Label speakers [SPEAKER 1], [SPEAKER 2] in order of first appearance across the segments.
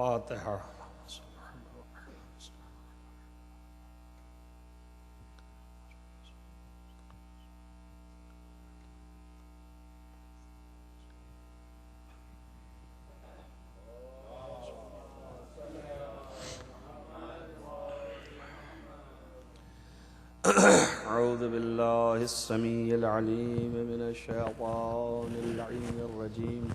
[SPEAKER 1] فاتحہ۔ اعوذ باللہ السمیع العلیم من الشیطان اللعین الرجیم،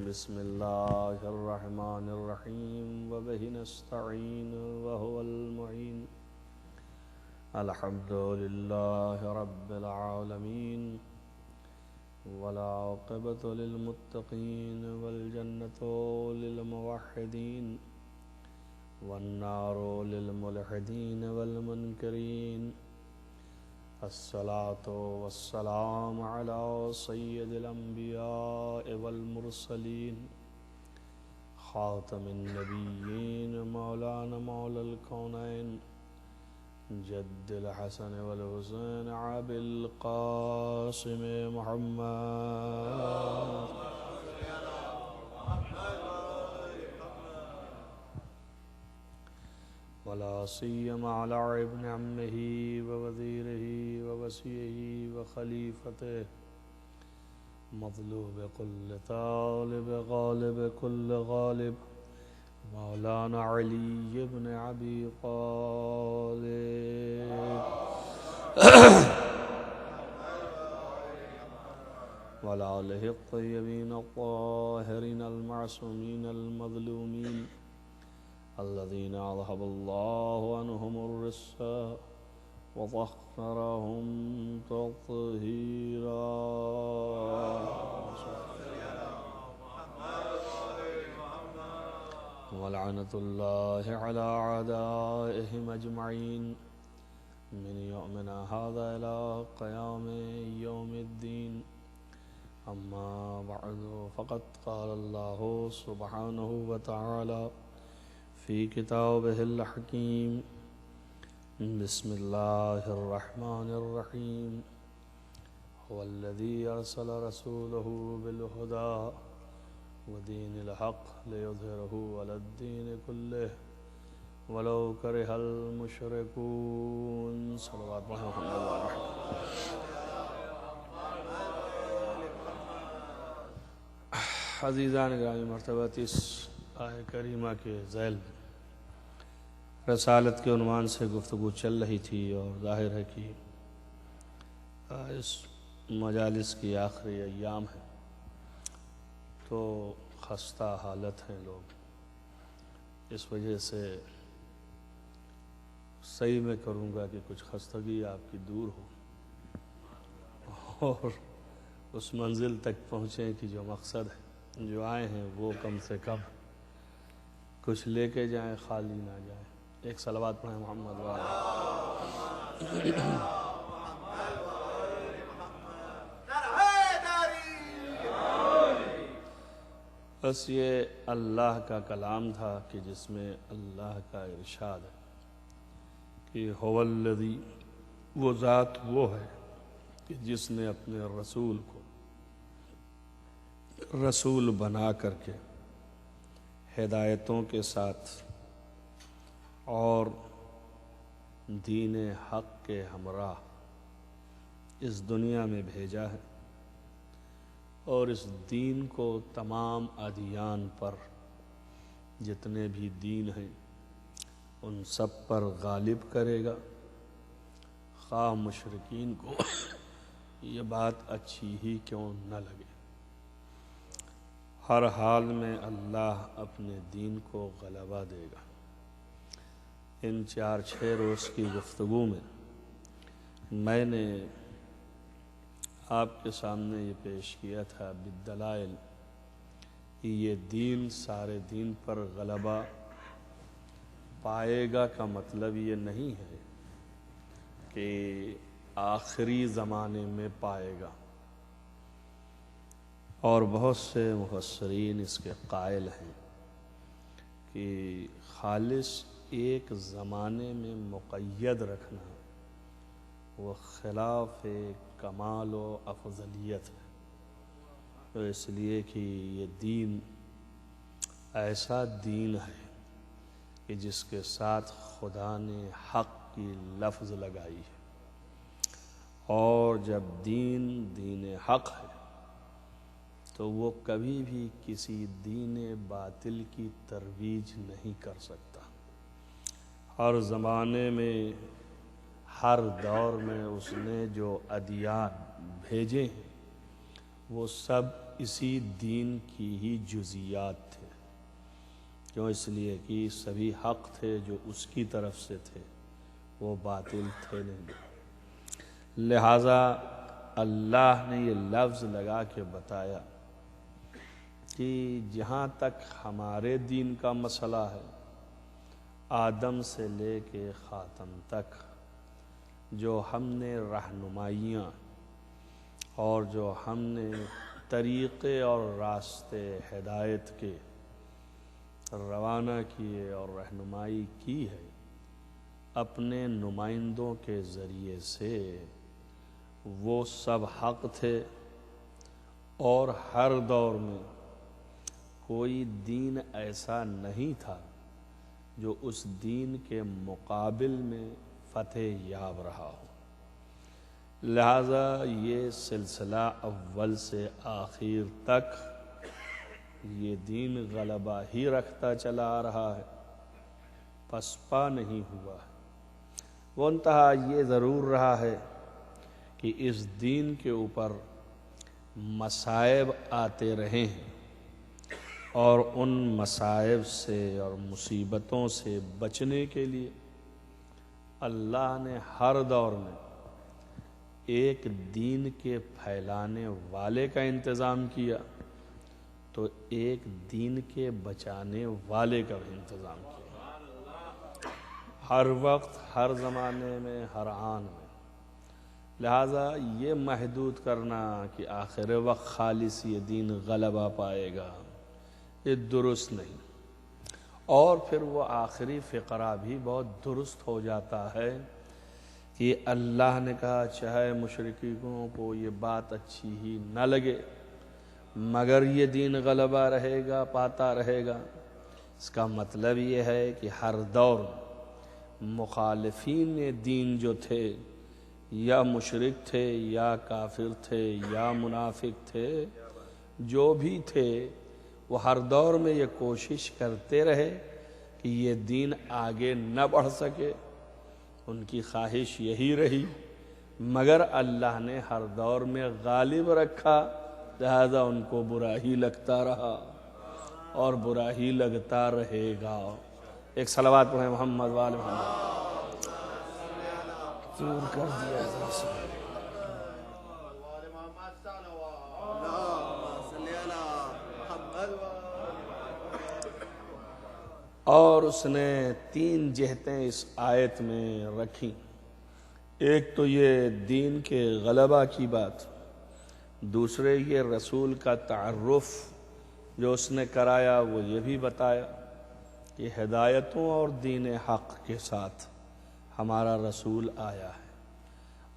[SPEAKER 1] بسم اللہ الرحمن الرحیم وبہ نستعین وہو المعین، الحمد للہ رب العالمین والعاقبۃ للمتقین والجنۃ للموحدین والنار للملحدین والمنکرین، الصلاة والسلام علی سید الانبیاء والمرسلین، خاتم النبیین مولانا مولا الکونین، جد الحسن والحسین ابی القاسم محمد، ولا سیما علی ابن عمہ ووزیرہ ووصیہ وخلیفتہ، مطلوب کل طالب غالب کل غالب، مولانا علی بن ابی طالب، وعلی آلہ الطیبین الطاہرین المعصومین المظلومین، الذین اذھب اللہ عنہم الرجس وطہرہم تطہیرا، ولعنۃ اللہ علی اعدائہم اجمعین من یومنا ھذا الی قیام یوم الدین، اما بعد فقد قال اللہ سبحانہ وتعالی فی کتابہ الحکیم، بسم اللہ الرحمن الرحیم، هو الذی ارسل رسولہ بالہدی ودین الحق لیظہرہ علی الدین کلہ ولو کرہ المشرکون، صلوات محمد اللہ۔ عزیزان گرامی مرتبہ اس آیہ کریمہ کے ذیل میں رسالت کے عنوان سے گفتگو چل رہی تھی، اور ظاہر ہے کہ اس مجالس کی آخری ایام ہے تو خستہ حالت ہیں لوگ، اس وجہ سے صحیح میں کروں گا کہ کچھ خستگی آپ کی دور ہو اور اس منزل تک پہنچیں کہ جو مقصد ہے، جو آئے ہیں وہ کم سے کم کچھ لے کے جائیں، خالی نہ جائیں۔ ایک صلوات پڑھیں محمد وعلیہ۔ بس یہ اللہ کا کلام تھا کہ جس میں اللہ کا ارشاد ہے کہ هو الذی، وہ ذات وہ ہے کہ جس نے اپنے رسول کو رسول بنا کر کے ہدایتوں کے ساتھ اور دین حق کے ہمراہ اس دنیا میں بھیجا ہے، اور اس دین کو تمام ادیان پر، جتنے بھی دین ہیں ان سب پر غالب کرے گا، خواہ مشرکین کو یہ بات اچھی ہی کیوں نہ لگے۔ ہر حال میں اللہ اپنے دین کو غلبہ دے گا۔ ان 4-6 روز کی گفتگو میں میں نے آپ کے سامنے یہ پیش کیا تھا بالدلائل، یہ دین سارے دین پر غلبہ پائے گا کا مطلب یہ نہیں ہے کہ آخری زمانے میں پائے گا، اور بہت سے مفسرین اس کے قائل ہیں کہ خالص ایک زمانے میں مقید رکھنا وہ خلاف کمال و افضلیت ہے، تو اس لیے کہ یہ دین ایسا دین ہے کہ جس کے ساتھ خدا نے حق کی لفظ لگائی ہے، اور جب دین حق ہے تو وہ کبھی بھی کسی دین باطل کی ترویج نہیں کر سکتا۔ ہر زمانے میں، ہر دور میں اس نے جو ادیان بھیجے ہیں وہ سب اسی دین کی ہی جزیات تھے۔ کیوں؟ اس لیے کہ سبھی حق تھے جو اس کی طرف سے تھے، وہ باطل تھے نہیں۔ لہٰذا اللہ نے یہ لفظ لگا کے بتایا کہ جہاں تک ہمارے دین کا مسئلہ ہے، آدم سے لے کے خاتم تک جو ہم نے رہنمائیاں اور جو ہم نے طریقے اور راستے ہدایت کے روانہ کیے اور رہنمائی کی ہے اپنے نمائندوں کے ذریعے سے، وہ سب حق تھے، اور ہر دور میں کوئی دین ایسا نہیں تھا جو اس دین کے مقابل میں فتح یاب رہا ہو۔ لہذا یہ سلسلہ اول سے آخر تک یہ دین غلبہ ہی رکھتا چلا آ رہا ہے، پسپا نہیں ہوا ہے۔ وہ انتہا یہ ضرور رہا ہے کہ اس دین کے اوپر مصائب آتے رہے ہیں، اور ان مصائب سے اور مصیبتوں سے بچنے کے لیے اللہ نے ہر دور میں ایک دین کے پھیلانے والے کا انتظام کیا، تو ایک دین کے بچانے والے کا بھی انتظام کیا، ہر وقت، ہر زمانے میں، ہر آن میں۔ لہٰذا یہ محدود کرنا کہ آخر وقت خالص یہ دین غلبہ پائے گا، یہ درست نہیں۔ اور پھر وہ آخری فقرہ بھی بہت درست ہو جاتا ہے کہ اللہ نے کہا چاہے مشرکین کو یہ بات اچھی ہی نہ لگے، مگر یہ دین غلبہ رہے گا، پاتا رہے گا۔ اس کا مطلب یہ ہے کہ ہر دور مخالفین دین جو تھے، یا مشرک تھے، یا کافر تھے، یا منافق تھے، جو بھی تھے، وہ ہر دور میں یہ کوشش کرتے رہے کہ یہ دین آگے نہ بڑھ سکے۔ ان کی خواہش یہی رہی، مگر اللہ نے ہر دور میں غالب رکھا، لہذا ان کو برا ہی لگتا رہا اور برا ہی لگتا رہے گا۔ ایک صلوات پڑھیں محمد وآل محمد۔ چور کر دیا ذرا سے۔ اور اس نے 3 جہتیں اس آیت میں رکھی۔ ایک تو یہ دین کے غلبہ کی بات، دوسرے یہ رسول کا تعارف جو اس نے کرایا، وہ یہ بھی بتایا کہ ہدایتوں اور دین حق کے ساتھ ہمارا رسول آیا ہے،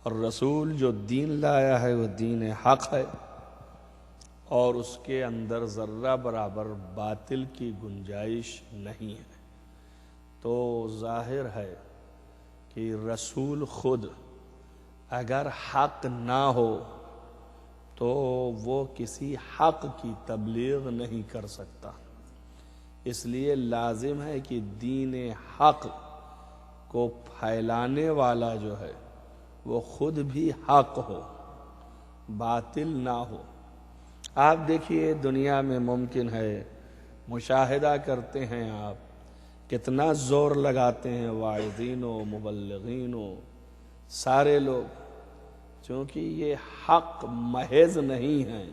[SPEAKER 1] اور رسول جو دین لایا ہے وہ دین حق ہے، اور اس کے اندر ذرہ برابر باطل کی گنجائش نہیں ہے۔ تو ظاہر ہے کہ رسول خود اگر حق نہ ہو تو وہ کسی حق کی تبلیغ نہیں کر سکتا۔ اس لیے لازم ہے کہ دین حق کو پھیلانے والا جو ہے وہ خود بھی حق ہو، باطل نہ ہو۔ آپ دیکھیے دنیا میں ممکن ہے، مشاہدہ کرتے ہیں آپ، کتنا زور لگاتے ہیں واعظین و مبلغین و سارے لوگ، چونکہ یہ حق محض نہیں ہے،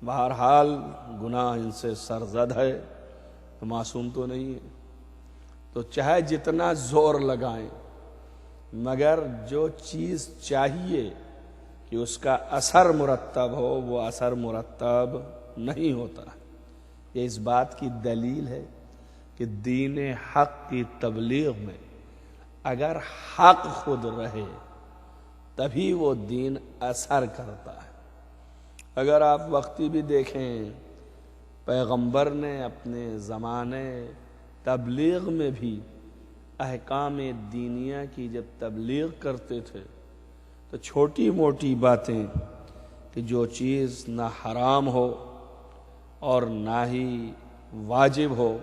[SPEAKER 1] بہرحال گناہ ان سے سرزد ہے، تو معصوم تو نہیں ہے، تو چاہے جتنا زور لگائیں، مگر جو چیز چاہیے کہ اس کا اثر مرتب ہو، وہ اثر مرتب نہیں ہوتا۔ یہ اس بات کی دلیل ہے کہ دین حق کی تبلیغ میں اگر حق خود رہے تبھی وہ دین اثر کرتا ہے۔ اگر آپ وقتی بھی دیکھیں پیغمبر نے اپنے زمانے تبلیغ میں بھی احکام دینیہ کی جب تبلیغ کرتے تھے تو چھوٹی موٹی باتیں کہ جو چیز نہ حرام ہو اور نہ ہی واجب ہو،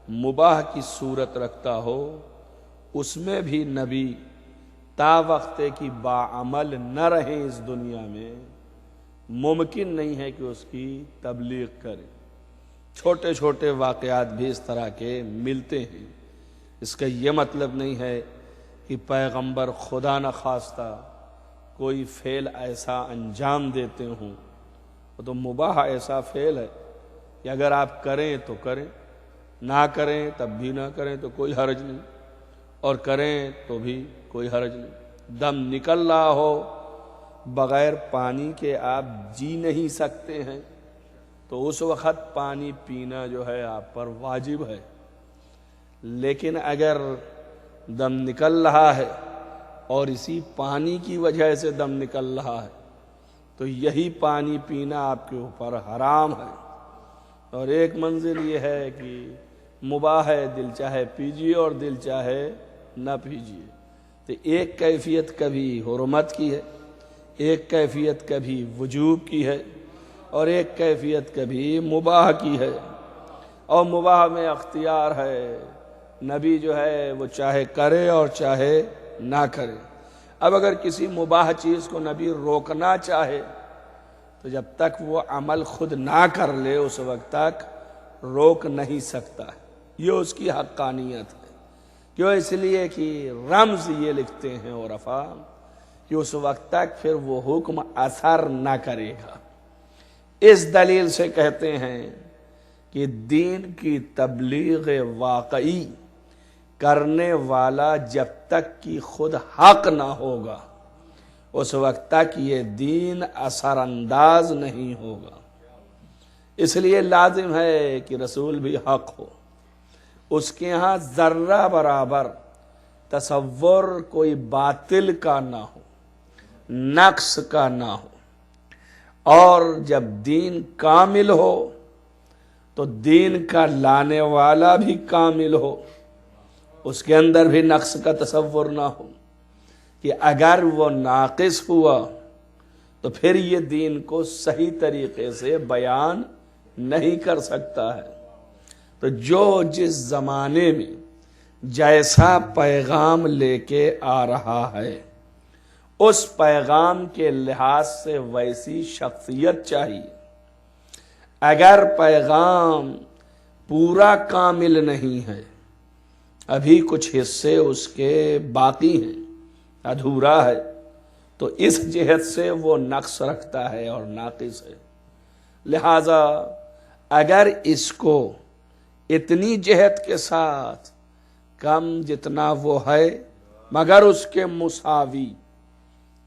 [SPEAKER 1] مباح کی صورت رکھتا ہو، اس میں بھی نبی تا وقت کہ باعمل نہ رہیں اس دنیا میں ممکن نہیں ہے کہ اس کی تبلیغ کرے۔ چھوٹے چھوٹے واقعات بھی اس طرح کے ملتے ہیں۔ اس کا یہ مطلب نہیں ہے کہ پیغمبر خدا نخواستہ کوئی فعل ایسا انجام دیتے ہوں، وہ تو مباح ایسا فعل ہے کہ اگر آپ کریں تو کریں، نہ کریں تب بھی نہ کریں تو کوئی حرج نہیں، اور کریں تو بھی کوئی حرج نہیں۔ دم نکل رہا ہو، بغیر پانی کے آپ جی نہیں سکتے ہیں تو اس وقت پانی پینا جو ہے آپ پر واجب ہے۔ لیکن اگر دم نکل رہا ہے اور اسی پانی کی وجہ سے دم نکل رہا ہے تو یہی پانی پینا آپ کے اوپر حرام ہے۔ اور ایک منزل یہ ہے کہ مباح ہے، دل چاہے پیجیے اور دل چاہے نہ پیجیے۔ تو ایک کیفیت کبھی حرمت کی ہے، ایک کیفیت کبھی وجوب کی ہے، اور ایک کیفیت کبھی مباح کی ہے۔ اور مباح میں اختیار ہے، نبی جو ہے وہ چاہے کرے اور چاہے نہ کرے۔ اب اگر کسی مباح چیز کو نبی روکنا چاہے تو جب تک وہ عمل خود نہ کر لے اس وقت تک روک نہیں سکتا ہے۔ یہ اس کی حقانیت ہے۔ کیوں؟ اس لیے کہ رمز یہ لکھتے ہیں عرفاء کہ اس وقت تک پھر وہ حکم اثر نہ کرے گا۔ اس دلیل سے کہتے ہیں کہ دین کی تبلیغ واقعی کرنے والا جب تک کہ خود حق نہ ہوگا اس وقت تک یہ دین اثر انداز نہیں ہوگا۔ اس لیے لازم ہے کہ رسول بھی حق ہو، اس کے ہاں ذرہ برابر تصور کوئی باطل کا نہ ہو، نقص کا نہ ہو، اور جب دین کامل ہو تو دین کا لانے والا بھی کامل ہو، اس کے اندر بھی نقص کا تصور نہ ہو کہ اگر وہ ناقص ہوا تو پھر یہ دین کو صحیح طریقے سے بیان نہیں کر سکتا ہے۔ تو جو جس زمانے میں جیسا پیغام لے کے آ رہا ہے اس پیغام کے لحاظ سے ویسی شخصیت چاہیے۔ اگر پیغام پورا کامل نہیں ہے، ابھی کچھ حصے اس کے باقی ہیں، ادھورا ہے، تو اس جہت سے وہ نقص رکھتا ہے اور ناقص ہے۔ لہذا اگر اس کو اتنی جہت کے ساتھ کم جتنا وہ ہے مگر اس کے مساوی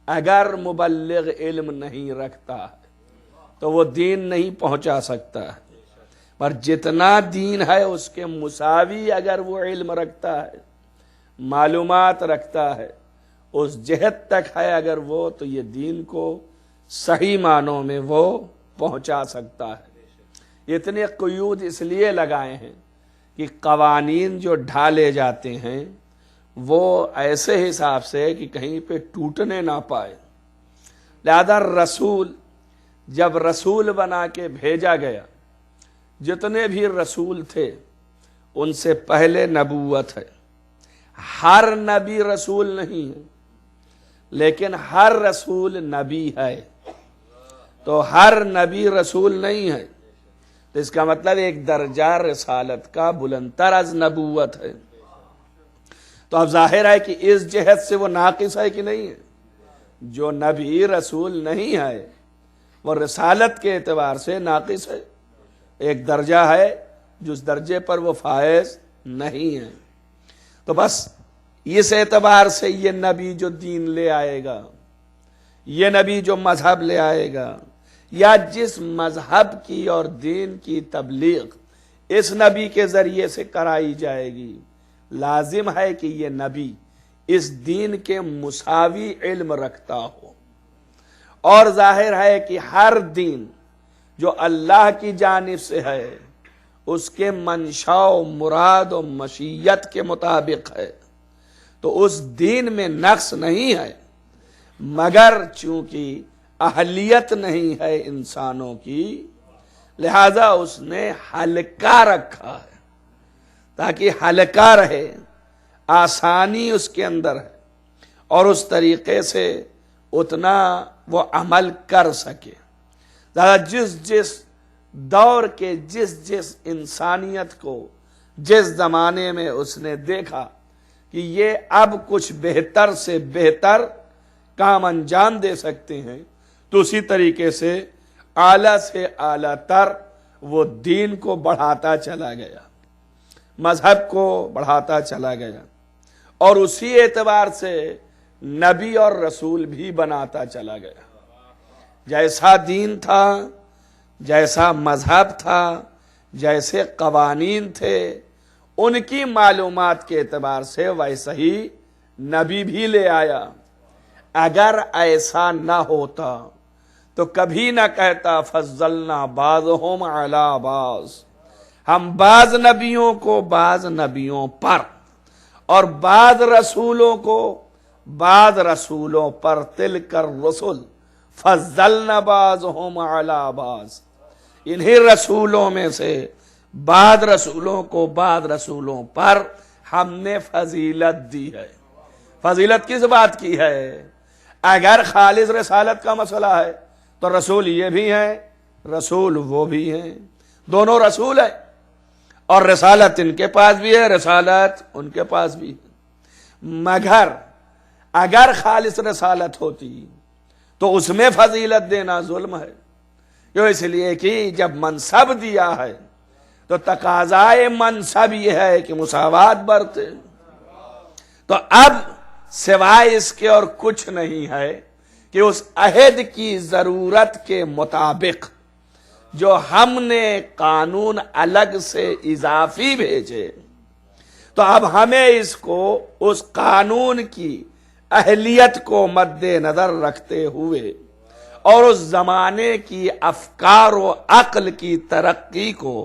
[SPEAKER 1] اگر مبلغ علم نہیں رکھتا ہے تو وہ دین نہیں پہنچا سکتا ہے، پر جتنا دین ہے اس کے مساوی اگر وہ علم رکھتا ہے، معلومات رکھتا ہے، اس جہت تک ہے اگر وہ، تو یہ دین کو صحیح معنوں میں وہ پہنچا سکتا ہے۔ اتنے قیود اس لیے لگائے ہیں کہ قوانین جو ڈھالے جاتے ہیں وہ ایسے حساب سے کہ کہیں پہ ٹوٹنے نہ پائے۔ لہذا رسول جب رسول بنا کے بھیجا گیا، جتنے بھی رسول تھے ان سے پہلے نبوت ہے۔ ہر نبی رسول نہیں ہے لیکن ہر رسول نبی ہے، تو ہر نبی رسول نہیں ہے، تو اس کا مطلب ایک درجہ رسالت کا بلندتر از نبوت ہے۔ تو اب ظاہر ہے کہ اس جہت سے وہ ناقص ہے کہ نہیں ہے؟ جو نبی رسول نہیں ہے وہ رسالت کے اعتبار سے ناقص ہے، ایک درجہ ہے جس درجے پر وہ فائز نہیں ہے۔ تو بس اس اعتبار سے یہ نبی جو دین لے آئے گا، یہ نبی جو مذہب لے آئے گا، یا جس مذہب کی اور دین کی تبلیغ اس نبی کے ذریعے سے کرائی جائے گی، لازم ہے کہ یہ نبی اس دین کے مساوی علم رکھتا ہو۔ اور ظاہر ہے کہ ہر دین جو اللہ کی جانب سے ہے اس کے منشا و مراد و مشیت کے مطابق ہے تو اس دین میں نقص نہیں ہے، مگر چونکہ اہلیت نہیں ہے انسانوں کی، لہذا اس نے ہلکا رکھا ہے تاکہ ہلکا رہے، آسانی اس کے اندر ہے اور اس طریقے سے اتنا وہ عمل کر سکے۔ جس جس دور کے جس انسانیت کو جس زمانے میں اس نے دیکھا کہ یہ اب کچھ بہتر سے بہتر کام انجام دے سکتے ہیں تو اسی طریقے سے اعلیٰ سے اعلیٰ تر وہ دین کو بڑھاتا چلا گیا، مذہب کو بڑھاتا چلا گیا، اور اسی اعتبار سے نبی اور رسول بھی بناتا چلا گیا۔ جیسا دین تھا، جیسا مذہب تھا، جیسے قوانین تھے، ان کی معلومات کے اعتبار سے ویسا ہی نبی بھی لے آیا۔ اگر ایسا نہ ہوتا تو کبھی نہ کہتا فضلنا بعضهم علی بعض، ہم بعض نبیوں کو بعض نبیوں پر اور بعض رسولوں کو بعض رسولوں پر تلک الرسل فضلنا بعضهم علی بعض، انہی رسولوں میں سے بعض رسولوں کو بعض رسولوں پر ہم نے فضیلت دی ہے۔ فضیلت کس بات کی ہے؟ اگر خالص رسالت کا مسئلہ ہے تو رسول یہ بھی ہیں، رسول وہ بھی ہیں، دونوں رسول ہیں، اور رسالت ان کے پاس بھی ہے، رسالت ان کے پاس بھی ہے۔ مگر اگر خالص رسالت ہوتی تو اس میں فضیلت دینا ظلم ہے، کیوں؟ اس لیے کہ جب منصب دیا ہے تو تقاضائے منصب یہ ہے کہ مساوات برتے، تو اب سوائے اس کے اور کچھ نہیں ہے کہ اس عہد کی ضرورت کے مطابق جو ہم نے قانون الگ سے اضافی بھیجے تو اب ہمیں اس کو اس قانون کی اہلیت کو مد نظر رکھتے ہوئے اور اس زمانے کی افکار و عقل کی ترقی کو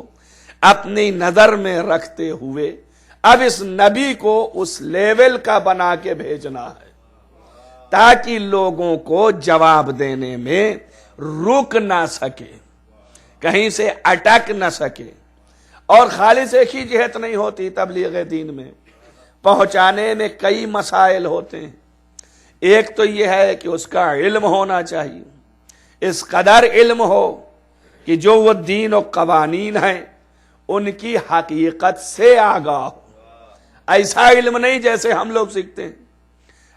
[SPEAKER 1] اپنی نظر میں رکھتے ہوئے اب اس نبی کو اس لیول کا بنا کے بھیجنا ہے تاکہ لوگوں کو جواب دینے میں رک نہ سکے، کہیں سے اٹک نہ سکے۔ اور خالص ایک ہی جہت نہیں ہوتی تبلیغ دین میں، پہنچانے میں کئی مسائل ہوتے ہیں۔ ایک تو یہ ہے کہ اس کا علم ہونا چاہیے، اس قدر علم ہو کہ جو وہ دین و قوانین ہیں ان کی حقیقت سے آگاہ ہو۔ ایسا علم نہیں جیسے ہم لوگ سیکھتے ہیں،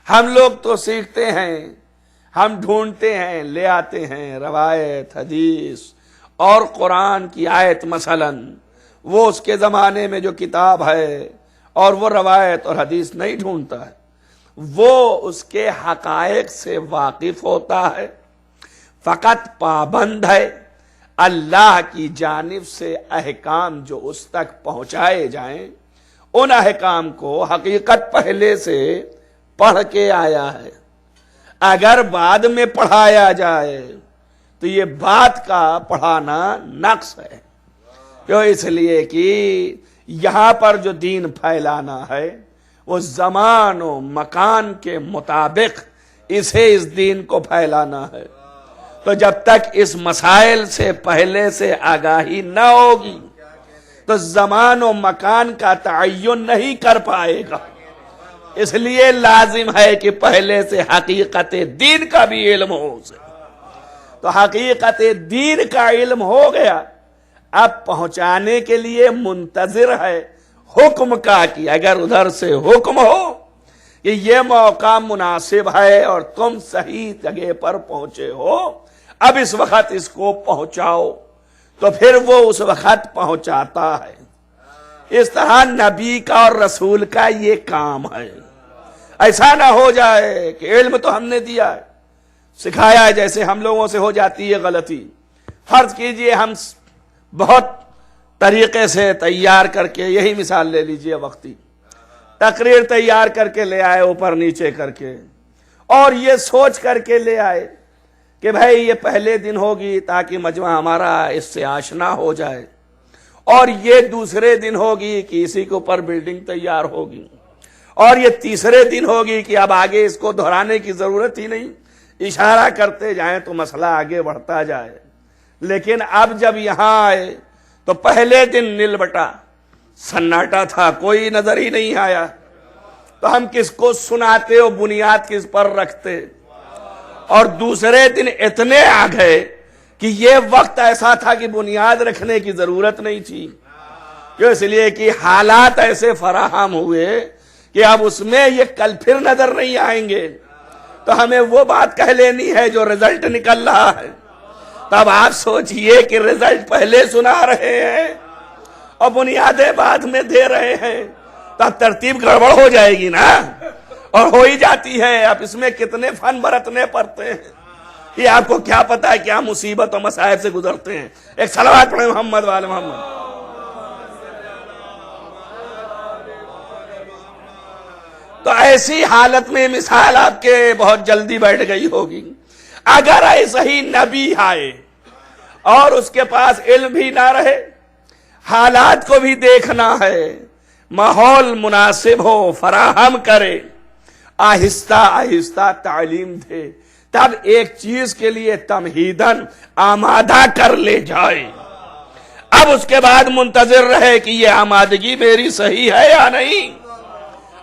[SPEAKER 1] ہم لوگ تو سیکھتے ہیں، ہم ڈھونڈتے ہیں، لے آتے ہیں روایت، حدیث اور قرآن کی آیت، مثلا وہ اس کے زمانے میں جو کتاب ہے اور وہ روایت اور حدیث نہیں ڈھونڈتا ہے، وہ اس کے حقائق سے واقف ہوتا ہے، فقط پابند ہے اللہ کی جانب سے احکام جو اس تک پہنچائے جائیں ان احکام کو حقیقت پہلے سے پڑھ کے آیا ہے۔ اگر بعد میں پڑھایا جائے تو یہ بات کا پڑھانا نقص ہے، کیوں؟ اس لیے کہ یہاں پر جو دین پھیلانا ہے وہ زمان و مکان کے مطابق اسے اس دین کو پھیلانا ہے، تو جب تک اس مسائل سے پہلے سے آگاہی نہ ہوگی تو زمان و مکان کا تعین نہیں کر پائے گا۔ اس لیے لازم ہے کہ پہلے سے حقیقت دین کا بھی علم ہو اسے۔ تو حقیقت دین کا علم ہو گیا، اب پہنچانے کے لیے منتظر ہے حکم کا کہ اگر ادھر سے حکم ہو کہ یہ موقع مناسب ہے اور تم صحیح جگہ پر پہنچے ہو، اب اس وقت اس کو پہنچاؤ، تو پھر وہ اس وقت پہنچاتا ہے۔ اس طرح نبی کا اور رسول کا یہ کام ہے۔ ایسا نہ ہو جائے کہ علم تو ہم نے دیا ہے، سکھایا ہے، جیسے ہم لوگوں سے ہو جاتی ہے غلطی۔ فرض کیجئے ہم بہت طریقے سے تیار کر کے، یہی مثال لے لیجئے وقتی تقریر تیار کر کے لے آئے اوپر نیچے کر کے، اور یہ سوچ کر کے لے آئے کہ بھائی یہ پہلے دن ہوگی تاکہ مجمع ہمارا اس سے آشنا ہو جائے، اور یہ دوسرے دن ہوگی کہ اسی کے اوپر بلڈنگ تیار ہوگی، اور یہ تیسرے دن ہوگی کہ اب آگے اس کو دہرانے کی ضرورت ہی نہیں، اشارہ کرتے جائیں تو مسئلہ آگے بڑھتا جائے۔ لیکن اب جب یہاں آئے تو پہلے دن نل بٹا، سناٹا تھا، کوئی نظر ہی نہیں آیا، تو ہم کس کو سناتے اور بنیاد کس پر رکھتے؟ اور دوسرے دن اتنے آ گئے کہ یہ وقت ایسا تھا کہ بنیاد رکھنے کی ضرورت نہیں تھی، کیوں؟ اس لیے کہ حالات ایسے فراہم ہوئے کہ اب اس میں یہ کل پھر نظر نہیں آئیں گے، تو ہمیں وہ بات کہہ لینی ہے جو رزلٹ نکل رہا ہے۔ تب آپ سوچئے کہ رزلٹ پہلے سنا رہے ہیں اور بنیادیں بعد میں دے رہے ہیں، تب ترتیب گڑبڑ ہو جائے گی نا، اور ہو ہی جاتی ہے۔ اب اس میں کتنے فن برتنے پڑتے ہیں، یہ آپ کو کیا پتا ہے کیا مصیبت اور مصائب سے گزرتے ہیں۔ ایک صلوات پڑھیں محمد وآل محمد۔ تو ایسی حالت میں مثال آپ کے بہت جلدی بیٹھ گئی ہوگی۔ اگر ایسا ہی نبی آئے اور اس کے پاس علم بھی نہ رہے، حالات کو بھی دیکھنا ہے، ماحول مناسب ہو، فراہم کرے، آہستہ آہستہ تعلیم دے، تب ایک چیز کے لیے تمہیداً آمادہ کر لے جائے، اب اس کے بعد منتظر رہے کہ یہ آمادگی میری صحیح ہے یا نہیں،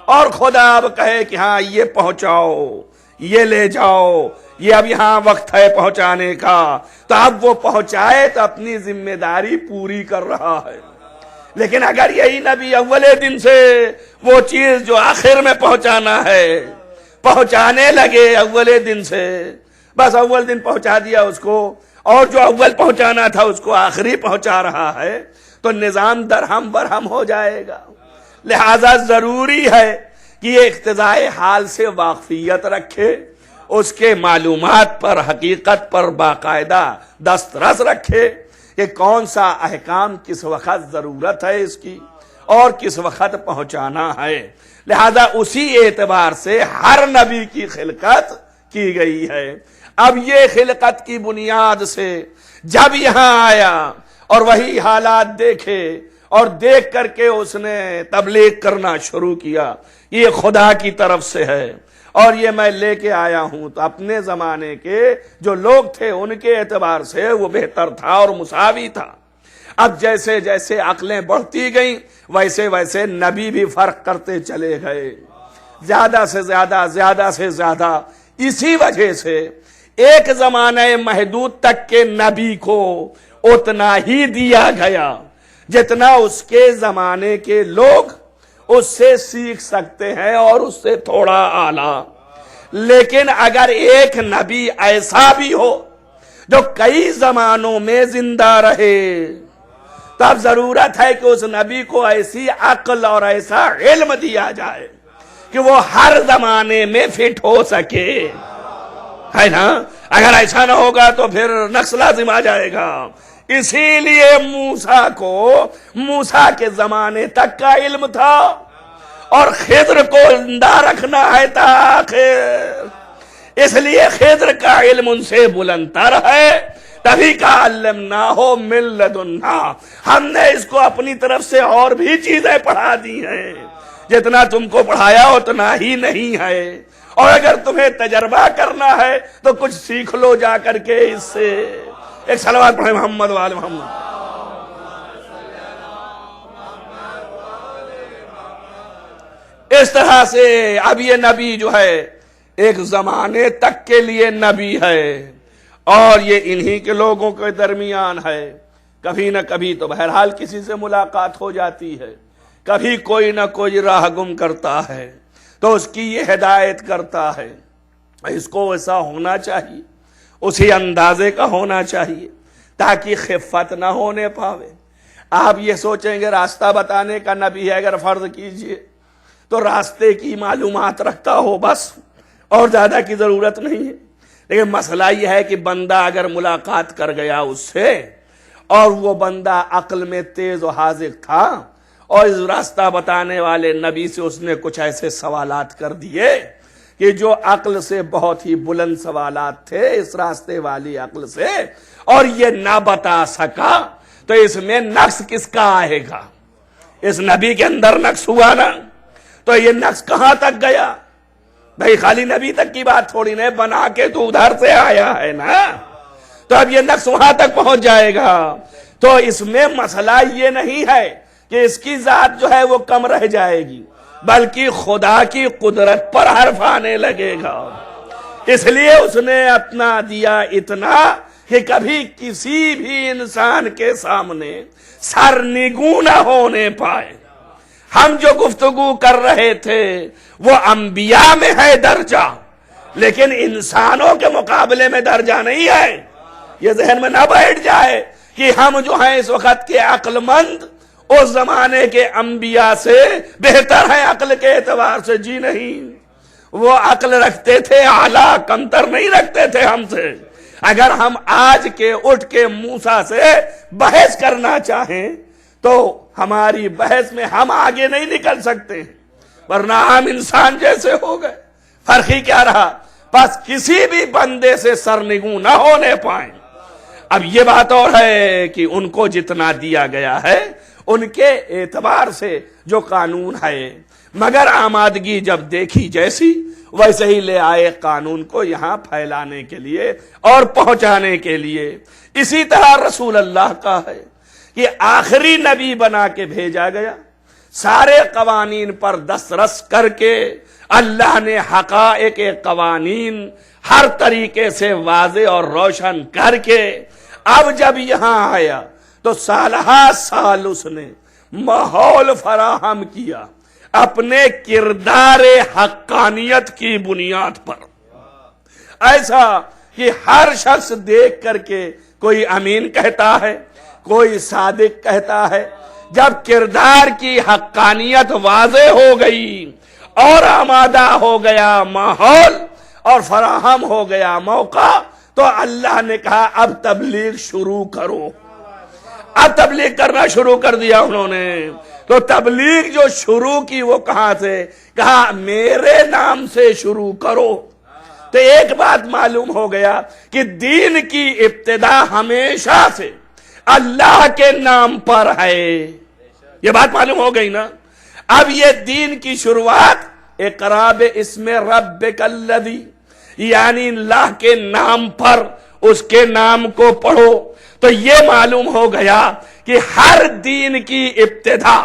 [SPEAKER 1] اور خدا اب کہے کہ ہاں یہ پہنچاؤ، یہ لے جاؤ، یہ اب یہاں وقت ہے پہنچانے کا، تو اب وہ پہنچائے تو اپنی ذمہ داری پوری کر رہا ہے۔ لیکن اگر یہی نبی اولے دن سے وہ چیز جو آخر میں پہنچانا ہے پہنچانے لگے، اولے دن سے بس اول دن پہنچا دیا اس کو، اور جو اول پہنچانا تھا اس کو آخری پہنچا رہا ہے، تو نظام درہم برہم ہو جائے گا۔ لہذا ضروری ہے کہ یہ اقتضائے حال سے واقفیت رکھے، اس کے معلومات پر، حقیقت پر باقاعدہ دسترس رکھے کہ کون سا احکام کس وقت ضرورت ہے اس کی اور کس وقت پہنچانا ہے۔ لہذا اسی اعتبار سے ہر نبی کی خلقت کی گئی ہے۔ اب یہ خلقت کی بنیاد سے جب یہاں آیا اور وہی حالات دیکھے اور دیکھ کر کے اس نے تبلیغ کرنا شروع کیا، یہ خدا کی طرف سے ہے اور یہ میں لے کے آیا ہوں، تو اپنے زمانے کے جو لوگ تھے ان کے اعتبار سے وہ بہتر تھا اور مساوی تھا۔ اب جیسے جیسے عقلیں بڑھتی گئیں ویسے ویسے نبی بھی فرق کرتے چلے گئے، زیادہ سے زیادہ، زیادہ سے زیادہ۔ اسی وجہ سے ایک زمانہ محدود تک کے نبی کو اتنا ہی دیا گیا جتنا اس کے زمانے کے لوگ اس سے سیکھ سکتے ہیں اور اس سے تھوڑا اعلیٰ۔ لیکن اگر ایک نبی ایسا بھی ہو جو کئی زمانوں میں زندہ رہے، تب ضرورت ہے کہ اس نبی کو ایسی عقل اور ایسا علم دیا جائے کہ وہ ہر زمانے میں فٹ ہو سکے، ہے نا؟ اگر ایسا نہ ہوگا تو پھر نقص لازم آ جائے گا۔ اسی لیے موسیٰ کو موسیٰ کے زمانے تک کا علم تھا اور خضر کو زندہ رکھنا ہے تاخیر، اس لیے خضر کا علم ان سے بلندتر ہے، تبھی کا علمناہ من لدنا، ہم نے اس کو اپنی طرف سے اور بھی چیزیں پڑھا دی ہیں، جتنا تم کو پڑھایا اتنا ہی نہیں ہے، اور اگر تمہیں تجربہ کرنا ہے تو کچھ سیکھ لو جا کر کے اس سے۔ ایک صلوات پڑھیں محمد وآل محمد۔ اس طرح سے اب یہ نبی جو ہے ایک زمانے تک کے لیے نبی ہے اور یہ انہی کے لوگوں کے درمیان ہے۔ کبھی نہ کبھی تو بہرحال کسی سے ملاقات ہو جاتی ہے، کبھی کوئی نہ کوئی راہ گم کرتا ہے تو اس کی یہ ہدایت کرتا ہے، اس کو ویسا ہونا چاہیے، اسی اندازے کا ہونا چاہیے تاکہ خفت نہ ہونے پاوے۔ آپ یہ سوچیں گے راستہ بتانے کا نبی ہے، اگر فرض کیجئے تو راستے کی معلومات رکھتا ہو بس، اور زیادہ کی ضرورت نہیں ہے۔ لیکن مسئلہ یہ ہے کہ بندہ اگر ملاقات کر گیا اس سے اور وہ بندہ عقل میں تیز و حاذق تھا اور اس راستہ بتانے والے نبی سے اس نے کچھ ایسے سوالات کر دیے کہ جو عقل سے بہت ہی بلند سوالات تھے اس راستے والی عقل سے، اور یہ نہ بتا سکا، تو اس میں نقص کس کا آئے گا؟ اس نبی کے اندر نقص ہوا نا، تو یہ نقص کہاں تک گیا؟ بھائی خالی نبی تک کی بات تھوڑی نہیں، بنا کے تو ادھر سے آیا ہے نا، تو اب یہ نقص وہاں تک پہنچ جائے گا۔ تو اس میں مسئلہ یہ نہیں ہے کہ اس کی ذات جو ہے وہ کم رہ جائے گی، بلکہ خدا کی قدرت پر حرف آنے لگے گا۔ اس لیے اس نے اپنا دیا اتنا کہ کبھی کسی بھی انسان کے سامنے سرنگوں نہ ہونے پائے۔ ہم جو گفتگو کر رہے تھے وہ انبیاء میں ہے درجہ، لیکن انسانوں کے مقابلے میں درجہ نہیں ہے۔ یہ ذہن میں نہ بیٹھ جائے کہ ہم جو ہیں اس وقت کے عقل مند اس زمانے کے انبیاء سے بہتر ہیں عقل کے اعتبار سے۔ جی نہیں، وہ عقل رکھتے تھے اعلیٰ، کمتر نہیں رکھتے تھے ہم سے۔ اگر ہم آج کے اٹھ کے موسیٰ سے بحث کرنا چاہیں تو ہماری بحث میں ہم آگے نہیں نکل سکتے، ورنہ ہم انسان جیسے ہو گئے۔ فرق ہی کیا رہا؟ بس کسی بھی بندے سے سرنگوں نہ ہونے پائیں۔ اب یہ بات اور ہے کہ ان کو جتنا دیا گیا ہے ان کے اعتبار سے جو قانون ہے، مگر آمادگی جب دیکھی جیسی ویسے ہی لے آئے قانون کو یہاں پھیلانے کے لیے اور پہنچانے کے لیے۔ اسی طرح رسول اللہ کا ہے کہ آخری نبی بنا کے بھیجا گیا، سارے قوانین پر دسترس کر کے اللہ نے حقائق قوانین ہر طریقے سے واضح اور روشن کر کے اب جب یہاں آیا تو سالہ سال اس نے ماحول فراہم کیا اپنے کردار حقانیت کی بنیاد پر، ایسا کہ ہر شخص دیکھ کر کے کوئی امین کہتا ہے، کوئی صادق کہتا ہے۔ جب کردار کی حقانیت واضح ہو گئی اور آمادہ ہو گیا ماحول اور فراہم ہو گیا موقع، تو اللہ نے کہا اب تبلیغ شروع کرو۔ اب تبلیغ کرنا شروع کر دیا انہوں نے۔ تو تبلیغ جو شروع کی وہ کہاں سے؟ کہا میرے نام سے شروع کرو۔ تو ایک بات معلوم ہو گیا کہ دین کی ابتدا ہمیشہ سے اللہ کے نام پر ہے۔ یہ بات معلوم ہو گئی نا؟ اب یہ دین کی شروعات اقرا باسم ربک الذی، یعنی اللہ کے نام پر اس کے نام کو پڑھو۔ تو یہ معلوم ہو گیا کہ ہر دین کی ابتدا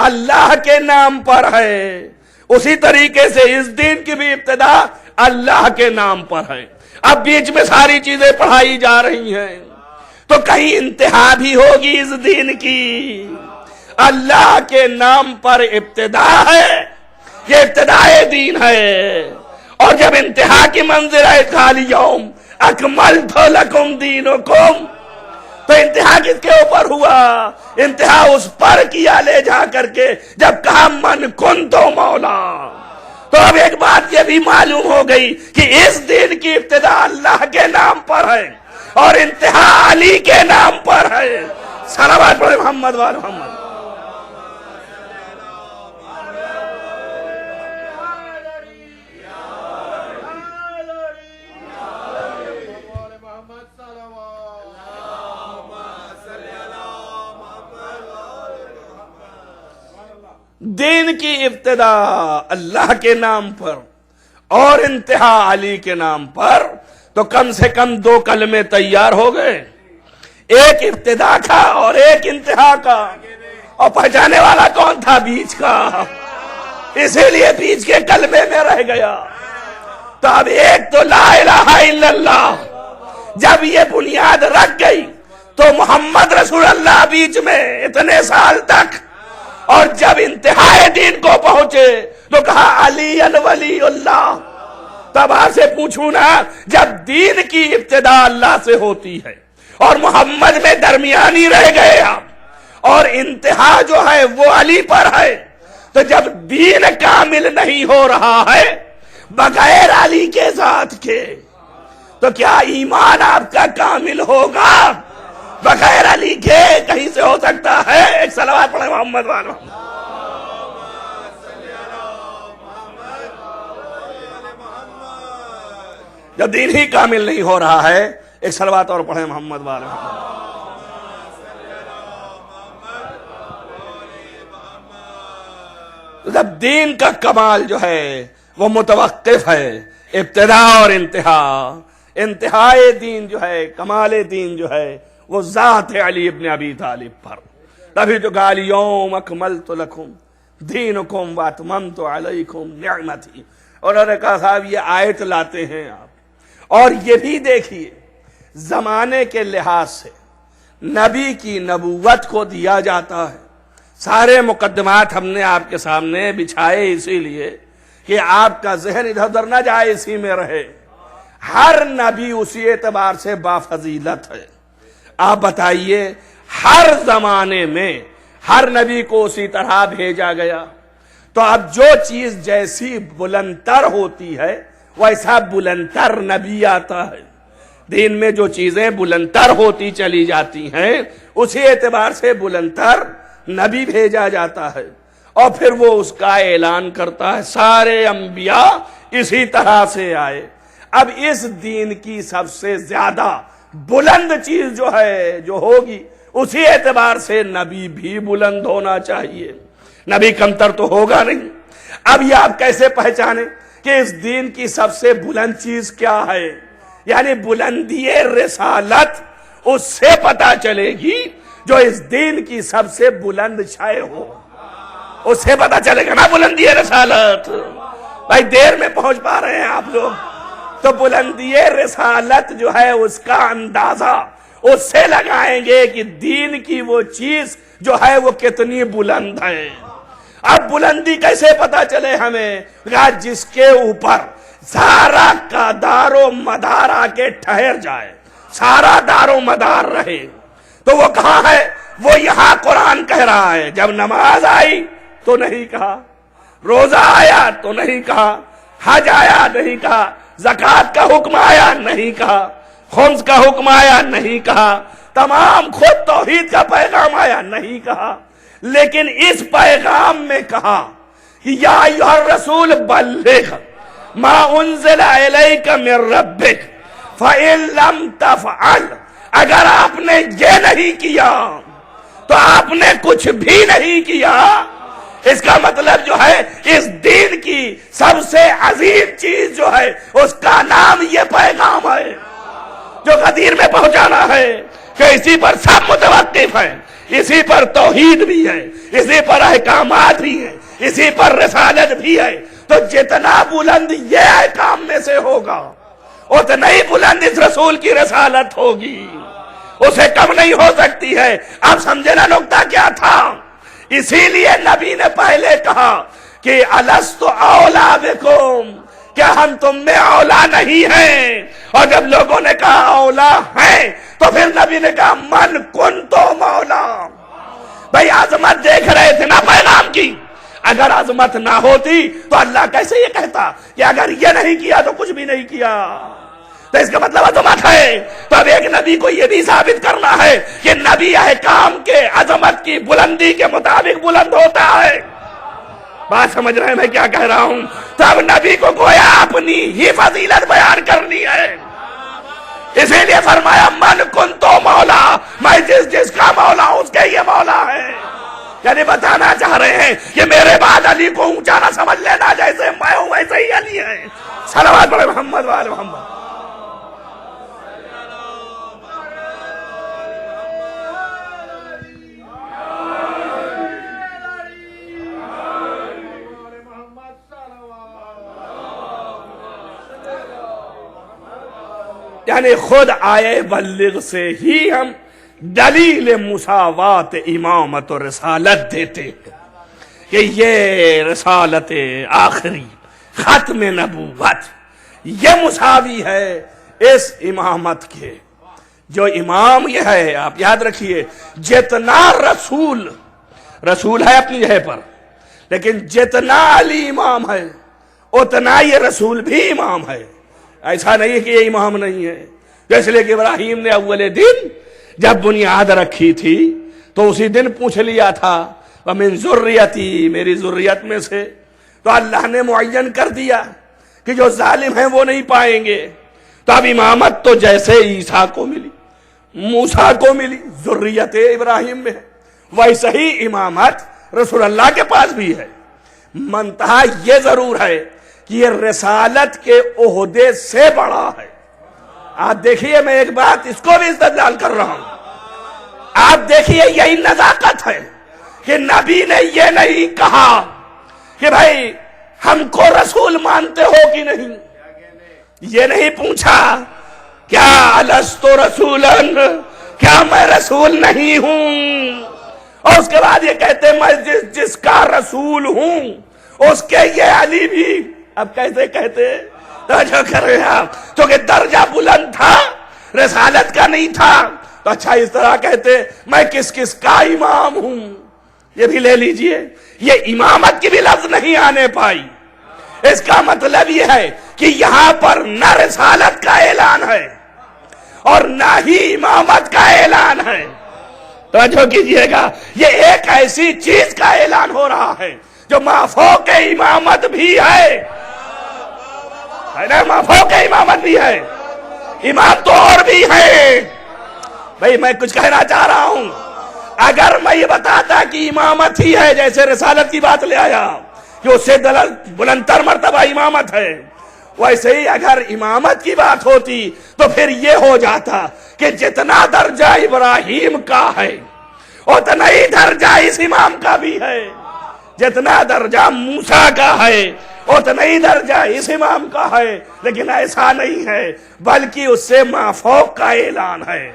[SPEAKER 1] اللہ کے نام پر ہے، اسی طریقے سے اس دین کی بھی ابتدا اللہ کے نام پر ہے۔ اب بیچ میں ساری چیزیں پڑھائی جا رہی ہیں تو کہیں انتہا بھی ہوگی اس دین کی۔ اللہ کے نام پر ابتدا ہے، یہ ابتدائے دین ہے، اور جب انتہا کی منزل ہے الیوم اکملت لکم دینکم، تو انتہا کس کے اوپر ہوا؟ انتہا اس پر کیا لے جا کر کے جب کہا من کنتو مولا۔ تو اب ایک بات یہ بھی معلوم ہو گئی کہ اس دین کی ابتدا اللہ کے نام پر ہے اور انتہا علی کے نام پر ہے۔ صلوات پڑھیں محمد وآل محمد۔ دین کی ابتدا اللہ کے نام پر اور انتہا علی کے نام پر، تو کم سے کم دو کلمے تیار ہو گئے، ایک ابتدا کا اور ایک انتہا کا۔ اور پہچانے والا کون تھا؟ بیچ کا، اسی لیے بیچ کے کلمے میں رہ گیا۔ تو اب ایک تو لا الہ الا اللہ، جب یہ بنیاد رکھ گئی تو محمد رسول اللہ بیچ میں اتنے سال تک، اور جب انتہائی دین کو پہنچے تو کہا علی ولی اللہ۔ تب آپ سے پوچھوں نا، جب دین کی ابتدا اللہ سے ہوتی ہے اور محمد میں درمیانی رہ گئے آپ، اور انتہا جو ہے وہ علی پر ہے، تو جب دین کامل نہیں ہو رہا ہے بغیر علی کے ذات کے، تو کیا ایمان آپ کا کامل ہوگا؟ بغیر علی کے کہیں سے ہو سکتا ہے؟ ایک صلوات پڑھیں محمد والوں۔ جب دین ہی کامل نہیں ہو رہا ہے، ایک صلوات اور پڑھیں محمد والے محمد۔ جب دین کا کمال جو ہے وہ متوقف ہے ابتدا اور انتہا، انتہائے دین جو ہے، کمال دین جو ہے وہ ذات علی ابن ابی طالب پر، تبھی تو کہا الیوم اکملت لکم دینکم واتممت علیکم نعمتی۔ اور انہوں نے کہا صاحب یہ آیت لاتے ہیں آپ، اور یہ بھی دیکھیے زمانے کے لحاظ سے نبی کی نبوت کو دیا جاتا ہے۔ سارے مقدمات ہم نے آپ کے سامنے بچھائے اسی لیے کہ آپ کا ذہن ادھر ادھر نہ جائے، اسی میں رہے۔ ہر نبی اسی اعتبار سے بافضیلت ہے۔ آپ بتائیے ہر زمانے میں ہر نبی کو اسی طرح بھیجا گیا، تو اب جو چیز جیسی بلندتر ہوتی ہے ویسا بلندتر نبی آتا ہے۔ دین میں جو چیزیں بلندتر ہوتی چلی جاتی ہیں اسی اعتبار سے بلندتر نبی بھیجا جاتا ہے، اور پھر وہ اس کا اعلان کرتا ہے۔ سارے انبیاء اسی طرح سے آئے۔ اب اس دین کی سب سے زیادہ بلند چیز جو ہے جو ہوگی اسی اعتبار سے نبی بھی بلند ہونا چاہیے، نبی کمتر تو ہوگا نہیں۔ اب یہ آپ کیسے پہچانیں کہ اس دین کی سب سے بلند چیز کیا ہے؟ یعنی بلندی رسالت اس سے پتہ چلے گی جو اس دین کی سب سے بلند شے ہو، اس سے پتہ چلے گا نا بلندی رسالت۔ بھائی دیر میں پہنچ پا رہے ہیں آپ لوگ، تو بلندی رسالت جو ہے اس کا اندازہ اس سے لگائیں گے کہ دین کی وہ چیز جو ہے وہ کتنی بلند ہے۔ اب بلندی کیسے پتہ چلے ہمیں؟ جس کے اوپر سارا کا دار و مدار آ کے ٹھہر جائے، سارا دار و مدار رہے، تو وہ کہاں ہے؟ وہ یہاں قرآن کہہ رہا ہے جب نماز آئی تو نہیں کہا، روزہ آیا تو نہیں کہا، حج آیا نہیں کہا، زکوٰۃ کا حکم آیا نہیں کہا، خمس کا حکم آیا نہیں کہا، تمام خود توحید کا پیغام آیا نہیں کہا، لیکن اس پیغام میں کہا کہ یا ایھا الرسول بلغ ما انزل الیک من ربک فإن لم تفعل، اگر آپ نے یہ نہیں کیا تو آپ نے کچھ بھی نہیں کیا۔ اس کا مطلب جو ہے اس دین کی سب سے عظیم چیز جو ہے اس کا نام یہ پیغام ہے جو غدیر میں پہنچانا ہے، کہ اسی پر سب متوقف ہیں، اسی پر توحید بھی ہے، اسی پر احکامات بھی ہیں، اسی پر رسالت بھی ہے۔ تو جتنا بلند یہ احکام میں سے ہوگا اتنا ہی بلند اس رسول کی رسالت ہوگی، اسے کم نہیں ہو سکتی ہے۔ اب سمجھے نا نکتہ کیا تھا؟ اسی لیے نبی نے پہلے کہا کہ الست اولا بکم، کیا ہم تم میں اولا نہیں ہیں؟ اور جب لوگوں نے کہا اولا ہیں تو پھر نبی نے کہا من کنتو مولا۔ بھئی عظمت دیکھ رہے تھے نا پیغام کی، اگر عظمت نہ ہوتی تو اللہ کیسے یہ کہتا کہ اگر یہ نہیں کیا تو کچھ بھی نہیں کیا؟ تو اس کا مطلب عظمت ہے۔ تو اب ایک نبی کو یہ بھی ثابت کرنا ہے کہ نبی احکام کے عظمت کی بلندی کے مطابق بلند ہوتا ہے۔ بات سمجھ رہے ہیں میں کیا کہہ رہا ہوں؟ تو اب نبی کو گویا اپنی ہی فضیلت بیان کرنی ہے، اسی لیے فرمایا من کنتو مولا، میں جس کا مولا ہوں اس کے یہ مولا ہے۔ یعنی بتانا چاہ رہے ہیں کہ میرے بعد علی کو اونچا نہ سمجھ لینا، جیسے میں ہوں ویسے ہی علی ہے۔ صلوات پڑھے محمد وآل محمد۔ یعنی خود آئے بلغ سے ہی ہم دلیل مساوات امامت و رسالت دیتے ہیں کہ یہ رسالت آخری ختم نبوت یہ مساوی ہے اس امامت کے۔ جو امام یہ ہے آپ یاد رکھیے، جتنا رسول ہے اپنی جگہ پر، لیکن جتنا علی امام ہے اتنا یہ رسول بھی امام ہے۔ ایسا نہیں ہے کہ یہ امام نہیں ہے، اس لیے کہ ابراہیم نے اول دن جب بنیاد رکھی تھی تو اسی دن پوچھ لیا تھا وَمِن ذُرِّيَّتِي، میری ذریت میں سے، تو اللہ نے معین کر دیا کہ جو ظالم ہیں وہ نہیں پائیں گے، تو اب امامت تو جیسے عیسیٰ کو ملی، موسیٰ کو ملی، ذریت ابراہیم میں ہے، ویسے ہی امامت رسول اللہ کے پاس بھی ہے۔ منتہا یہ ضرور ہے کہ یہ رسالت کے عہدے سے بڑا ہے۔ آپ دیکھیے، میں ایک بات اس کو بھی استدلال کر رہا ہوں، آپ دیکھیے یہی نزاکت ہے کہ نبی نے یہ نہیں کہا کہ بھائی ہم کو رسول مانتے ہو کہ نہیں، یہ نہیں پوچھا کیا الستو رسولن، کیا میں رسول نہیں ہوں، اور اس کے بعد یہ کہتے میں جس کا رسول ہوں اس کے یہ علی بھی، اب کیسے کہتے توجہ کر رہے ہیں آپ، چونکہ درجہ بلند تھا، رسالت کا نہیں تھا، تو اچھا اس طرح کہتے میں کس کس کا امام ہوں، یہ بھی لے لیجئے، یہ امامت کی بھی لفظ نہیں آنے پائی۔ اس کا مطلب یہ ہے کہ یہاں پر نہ رسالت کا اعلان ہے اور نہ ہی امامت کا اعلان ہے۔ توجہ کیجئے گا، یہ ایک ایسی چیز کا اعلان ہو رہا ہے جو مافوق امامت بھی ہے نا، مافوق امامت بھی ہے، امام تو اور بھی ہے۔ بھئی میں کچھ کہنا چاہ رہا ہوں، اگر میں یہ بتاتا کہ امامت ہی ہے، جیسے رسالت کی بات لے آیا کہ اس سے بلندتر مرتبہ امامت ہے، ویسے ہی اگر امامت کی بات ہوتی تو پھر یہ ہو جاتا کہ جتنا درجہ ابراہیم کا ہے اتنا ہی درجہ اس امام کا بھی ہے، جتنا درجہ موسیٰ کا ہے اتنا ہی درجہ اس امام کا ہے، لیکن ایسا نہیں ہے، بلکہ اس سے مافوق کا اعلان ہے۔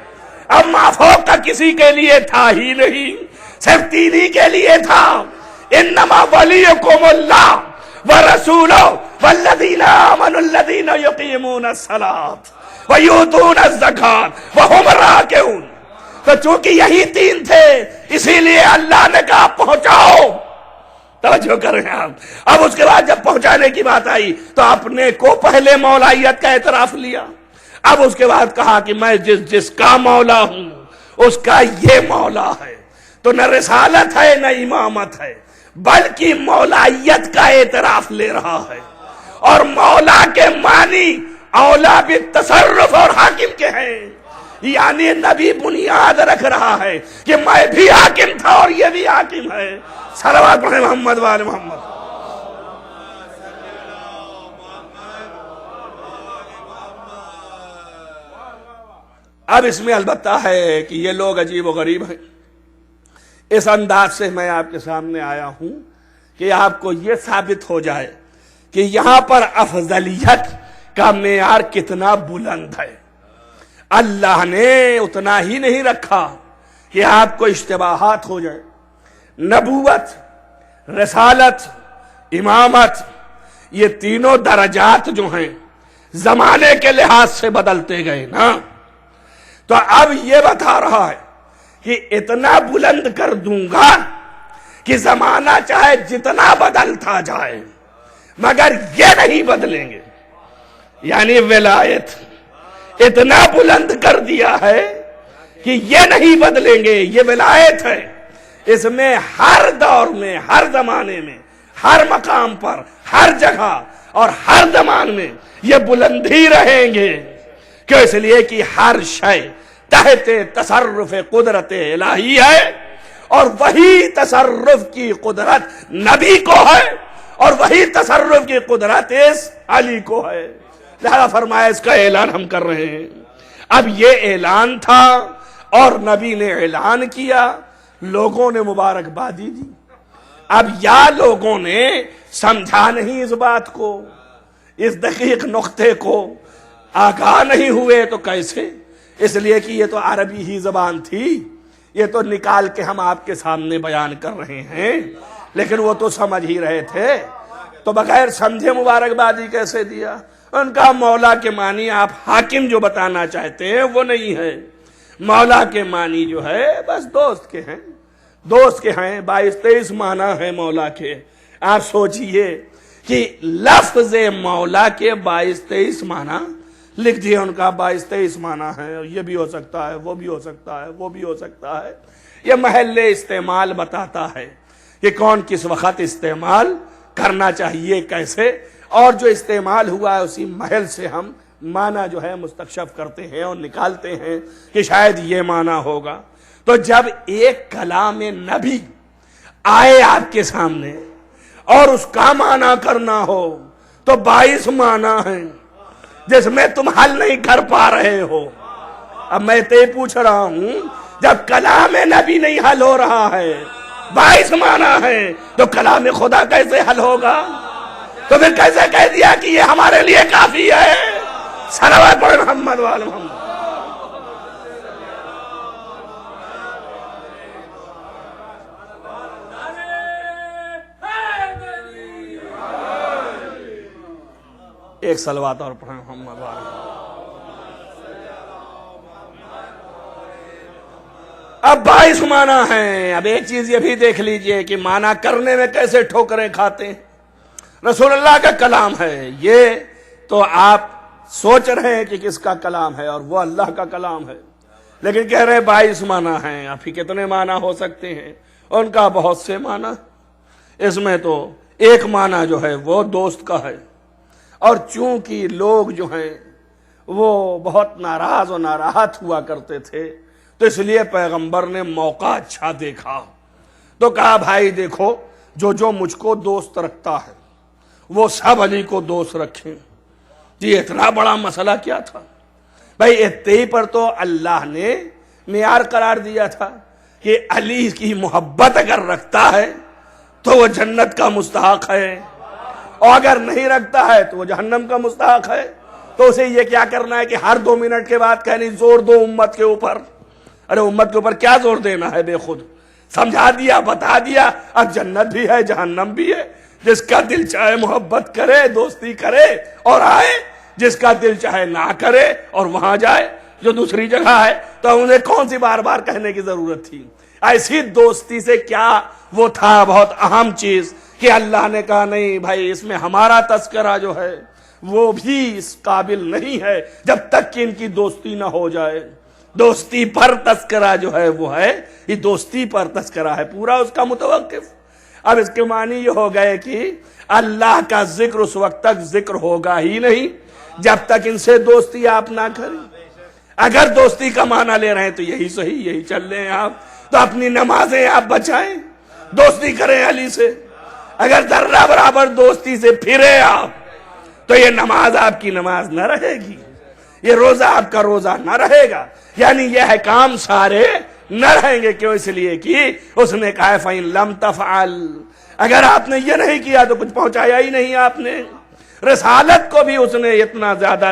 [SPEAKER 1] اب مافوق کا کسی کے لیے تھا ہی نہیں، صرف تین ہی کے لیے تھا، انما ولیکم اللہ ورسولہ والذین آمنوا الذین یقیمون الصلاۃ ویؤتون الزکاۃ وہم راکعون۔ تو چونکہ یہی تین تھے اسی لیے اللہ نے کہا پہنچاؤ۔ توجہ کر رہے ہیں آپ، اب اس کے بعد جب پہنچانے کی بات آئی تو اپنے کو پہلے مولائیت کا اعتراف لیا، اب اس کے بعد کہا کہ میں جس کا مولا ہوں اس کا یہ مولا ہے، تو نہ رسالت ہے نہ امامت ہے، بلکہ مولائیت کا اعتراف لے رہا ہے، اور مولا کے معنی اولا بالتصرف اور حاکم کے ہیں، یعنی نبی بنیاد رکھ رہا ہے کہ میں بھی حاکم تھا اور یہ بھی حاکم ہے۔ صلوات پڑھیں محمد وآل محمد۔ اب اس میں البتہ ہے کہ یہ لوگ عجیب و غریب ہیں، اس انداز سے میں آپ کے سامنے آیا ہوں کہ آپ کو یہ ثابت ہو جائے کہ یہاں پر افضلیت کا معیار کتنا بلند ہے۔ اللہ نے اتنا ہی نہیں رکھا کہ آپ کو اشتباہات ہو جائے، نبوت، رسالت، امامت، یہ تینوں درجات جو ہیں زمانے کے لحاظ سے بدلتے گئے نا، تو اب یہ بتا رہا ہے کہ اتنا بلند کر دوں گا کہ زمانہ چاہے جتنا بدلتا جائے مگر یہ نہیں بدلیں گے، یعنی ولایت اتنا بلند کر دیا ہے کہ یہ نہیں بدلیں گے، یہ ولایت ہے، اس میں ہر دور میں، ہر زمانے میں، ہر مقام پر، ہر جگہ اور ہر زمان میں یہ بلندی رہیں گے۔ کیوں؟ اس لیے کہ ہر شے تحت تصرف قدرت الہی ہے، اور وہی تصرف کی قدرت نبی کو ہے، اور وہی تصرف کی قدرت اس علی کو ہے، لہذا فرمایا اس کا اعلان ہم کر رہے ہیں۔ اب یہ اعلان تھا اور نبی نے اعلان کیا، لوگوں نے مبارکبادی دی، اب یا لوگوں نے سمجھا نہیں اس بات کو، اس دقیق نقطے کو آگاہ نہیں ہوئے، تو کیسے؟ اس لیے کہ یہ تو عربی ہی زبان تھی، یہ تو نکال کے ہم آپ کے سامنے بیان کر رہے ہیں، لیکن وہ تو سمجھ ہی رہے تھے، تو بغیر سمجھے مبارکبادی کیسے دیا؟ ان کا مولا کے معنی آپ حاکم جو بتانا چاہتے ہیں وہ نہیں ہے، مولا کے معنی جو ہے بس دوست کے ہیں، دوست کے ہیں، 22-23 معنی ہے مولا کے۔ آپ سوچئے کہ لفظ مولا کے 22-23 معنی لکھ دیے، ان کا 22-23 معنی ہے، یہ بھی ہو سکتا ہے، وہ بھی ہو سکتا ہے، وہ بھی ہو سکتا ہے، یہ محل استعمال بتاتا ہے کہ کون کس وقت استعمال کرنا چاہیے، کیسے، اور جو استعمال ہوا ہے اسی محل سے ہم معنی جو ہے مستکشف کرتے ہیں اور نکالتے ہیں کہ شاید یہ معنی ہوگا۔ تو جب ایک کلام نبی آئے آپ کے سامنے اور اس کا معنی کرنا ہو تو 22 معنی ہیں جس میں تم حل نہیں کر پا رہے ہو۔ اب میں تے پوچھ رہا ہوں، جب کلام نبی نہیں حل ہو رہا ہے، 22 معنی ہے، تو کلام خدا کیسے حل ہوگا؟ تو پھر کیسے کہہ دیا کہ یہ ہمارے لیے کافی ہے؟ صلوات پڑھ محمد وآل محمد۔ ایک صلوات اور پڑھیں محمد وآل محمد۔ اب 22 معنی ہیں۔ اب ایک چیز یہ بھی دیکھ لیجئے کہ معنی کرنے میں کیسے ٹھوکریں کھاتے ہیں۔ رسول اللہ کا کلام ہے، یہ تو آپ سوچ رہے ہیں کہ کس کا کلام ہے، اور وہ اللہ کا کلام ہے، لیکن کہہ رہے ہیں 22 معنی ہیں۔ اب ہی کتنے معنی ہو سکتے ہیں؟ ان کا بہت سے معنی۔ اس میں تو ایک معنی جو ہے وہ دوست کا ہے، اور چونکہ لوگ جو ہیں وہ بہت ناراض و ناراحت ہوا کرتے تھے، تو اس لیے پیغمبر نے موقع اچھا دیکھا تو کہا بھائی دیکھو، جو مجھ کو دوست رکھتا ہے وہ سب علی کو دوست رکھیں۔ یہ اتنا بڑا مسئلہ کیا تھا بھائی؟ اتنے پر تو اللہ نے معیار قرار دیا تھا کہ علی کی محبت اگر رکھتا ہے تو وہ جنت کا مستحق ہے، اور اگر نہیں رکھتا ہے تو وہ جہنم کا مستحق ہے۔ تو اسے یہ کیا کرنا ہے کہ ہر 2 منٹ کے بعد کہنی زور دو امت کے اوپر۔ ارے امت کے اوپر کیا زور دینا ہے؟ بے خود سمجھا دیا، بتا دیا، اب جنت بھی ہے جہنم بھی ہے۔ جس کا دل چاہے محبت کرے، دوستی کرے اور آئے، جس کا دل چاہے نہ کرے اور وہاں جائے جو دوسری جگہ ہے۔ تو انہیں کون سی بار بار کہنے کی ضرورت تھی؟ ایسی دوستی سے کیا وہ تھا بہت اہم چیز کہ اللہ نے کہا نہیں بھائی، اس میں ہمارا تذکرہ جو ہے وہ بھی اس قابل نہیں ہے جب تک کہ ان کی دوستی نہ ہو جائے۔ دوستی پر تذکرہ جو ہے وہ ہے، یہ دوستی پر تذکرہ ہے پورا اس کا متوقف۔ اب اس کے معنی یہ ہو گئے کہ اللہ کا ذکر اس وقت تک ذکر ہوگا ہی نہیں جب تک ان سے دوستی آپ نہ کریں۔ اگر دوستی کا معنی لے رہے ہیں تو یہی صحیح، یہی چل رہے ہیں آپ، تو اپنی نمازیں آپ بچائیں، دوستی کریں علی سے۔ اگر ذرہ برابر دوستی سے پھرے آپ تو یہ نماز آپ کی نماز نہ رہے گی، یہ روزہ آپ کا روزہ نہ رہے گا، یعنی یہ احکام سارے نہ رہیں گے۔ کیوں؟ اس لیے کہ اس نے کہا فَإِن لَمْ تَفْعَلْ، اگر آپ نے یہ نہیں کیا تو کچھ پہنچایا ہی نہیں آپ نے۔ رسالت کو بھی اس نے اتنا زیادہ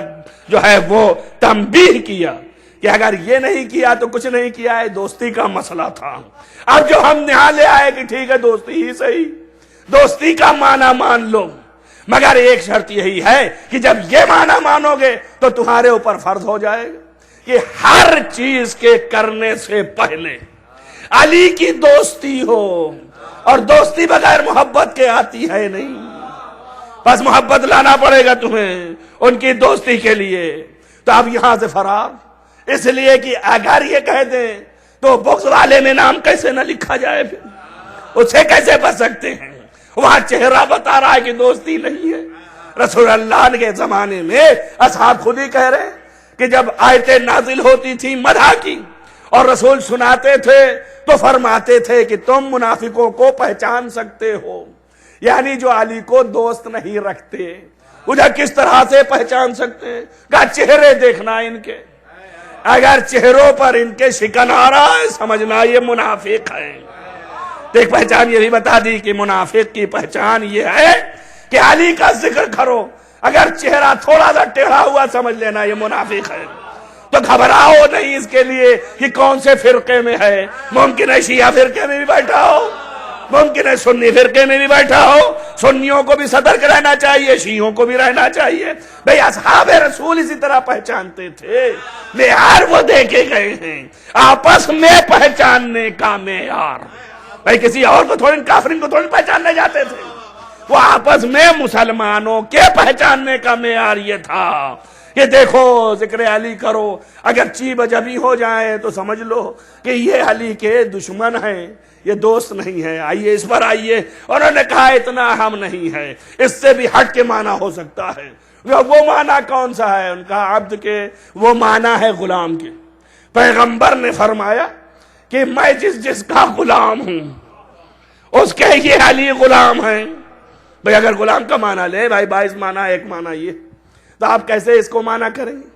[SPEAKER 1] جو ہے وہ تنبیہ کیا کہ اگر یہ نہیں کیا تو کچھ نہیں کیا ہے۔ دوستی کا مسئلہ تھا۔ اب جو ہم یہاں لے آئے کہ ٹھیک ہے دوستی ہی صحیح، دوستی کا معنی مان لو، مگر ایک شرط یہی ہے کہ جب یہ معنی مانو گے تو تمہارے اوپر فرض ہو جائے گا کہ ہر چیز کے کرنے سے پہلے علی کی دوستی ہو، اور دوستی بغیر محبت کے آتی ہے نہیں، بس محبت لانا پڑے گا تمہیں ان کی دوستی کے لیے۔ تو اب یہاں سے فرار، اس لیے کہ اگر یہ کہہ دیں تو بغض والے میں نام کیسے نہ لکھا جائے، پھر اسے کیسے بچ سکتے ہیں؟ وہاں چہرہ بتا رہا ہے کہ دوستی نہیں ہے۔ رسول اللہ کے زمانے میں اصحاب خود ہی کہہ رہے کہ جب آیتیں نازل ہوتی تھی مدح کی اور رسول سناتے تھے تو فرماتے تھے کہ تم منافقوں کو پہچان سکتے ہو، یعنی جو علی کو دوست نہیں رکھتے انہیں کس طرح سے پہچان سکتے ہیں؟ کہا چہرے دیکھنا ان کے، اگر چہروں پر ان کے شکن آ رہا ہے سمجھنا یہ منافق ہے۔ تو ایک پہچان یہ بھی بتا دی کہ منافق کی پہچان یہ ہے کہ علی کا ذکر کرو، اگر چہرہ تھوڑا سا ٹیڑھا ہوا سمجھ لینا یہ منافق ہے۔ تو گھبراؤ نہیں اس کے لیے کہ کون سے فرقے میں ہے، ممکن ہے شیعہ فرقے میں بھی بیٹھا ہو، ممکن ہے سنی فرقے میں بھی بیٹھا ہو، سنیوں کو بھی سترک رہنا چاہیے، شیعوں کو بھی رہنا چاہیے۔ بھئی اصحاب رسول اسی طرح پہچانتے تھے، معیار وہ دیکھے گئے ہیں، آپس میں پہچاننے کا معیار۔ بھئی کسی اور کو تھوڑی، کافرین کو تھوڑی پہچاننے جاتے تھے، وہ آپس میں مسلمانوں کے پہچاننے کا معیار یہ تھا کہ دیکھو ذکر علی کرو، اگر چیب جبی ہو جائے تو سمجھ لو کہ یہ علی کے دشمن ہیں، یہ دوست نہیں ہے، آئیے اس پر آئیے۔ انہوں نے کہا اتنا اہم نہیں ہے، اس سے بھی ہٹ کے معنی ہو سکتا ہے۔ وہ معنی کون سا ہے ان کا عبد کے؟ وہ معنی ہے غلام کے۔ پیغمبر نے فرمایا کہ میں جس کا غلام ہوں اس کے یہ علی غلام ہیں۔ بھئی اگر غلام کا معنی لے بھائی 22 معنی ایک معنی یہ، تو آپ کیسے اس کو معنی کریں گے؟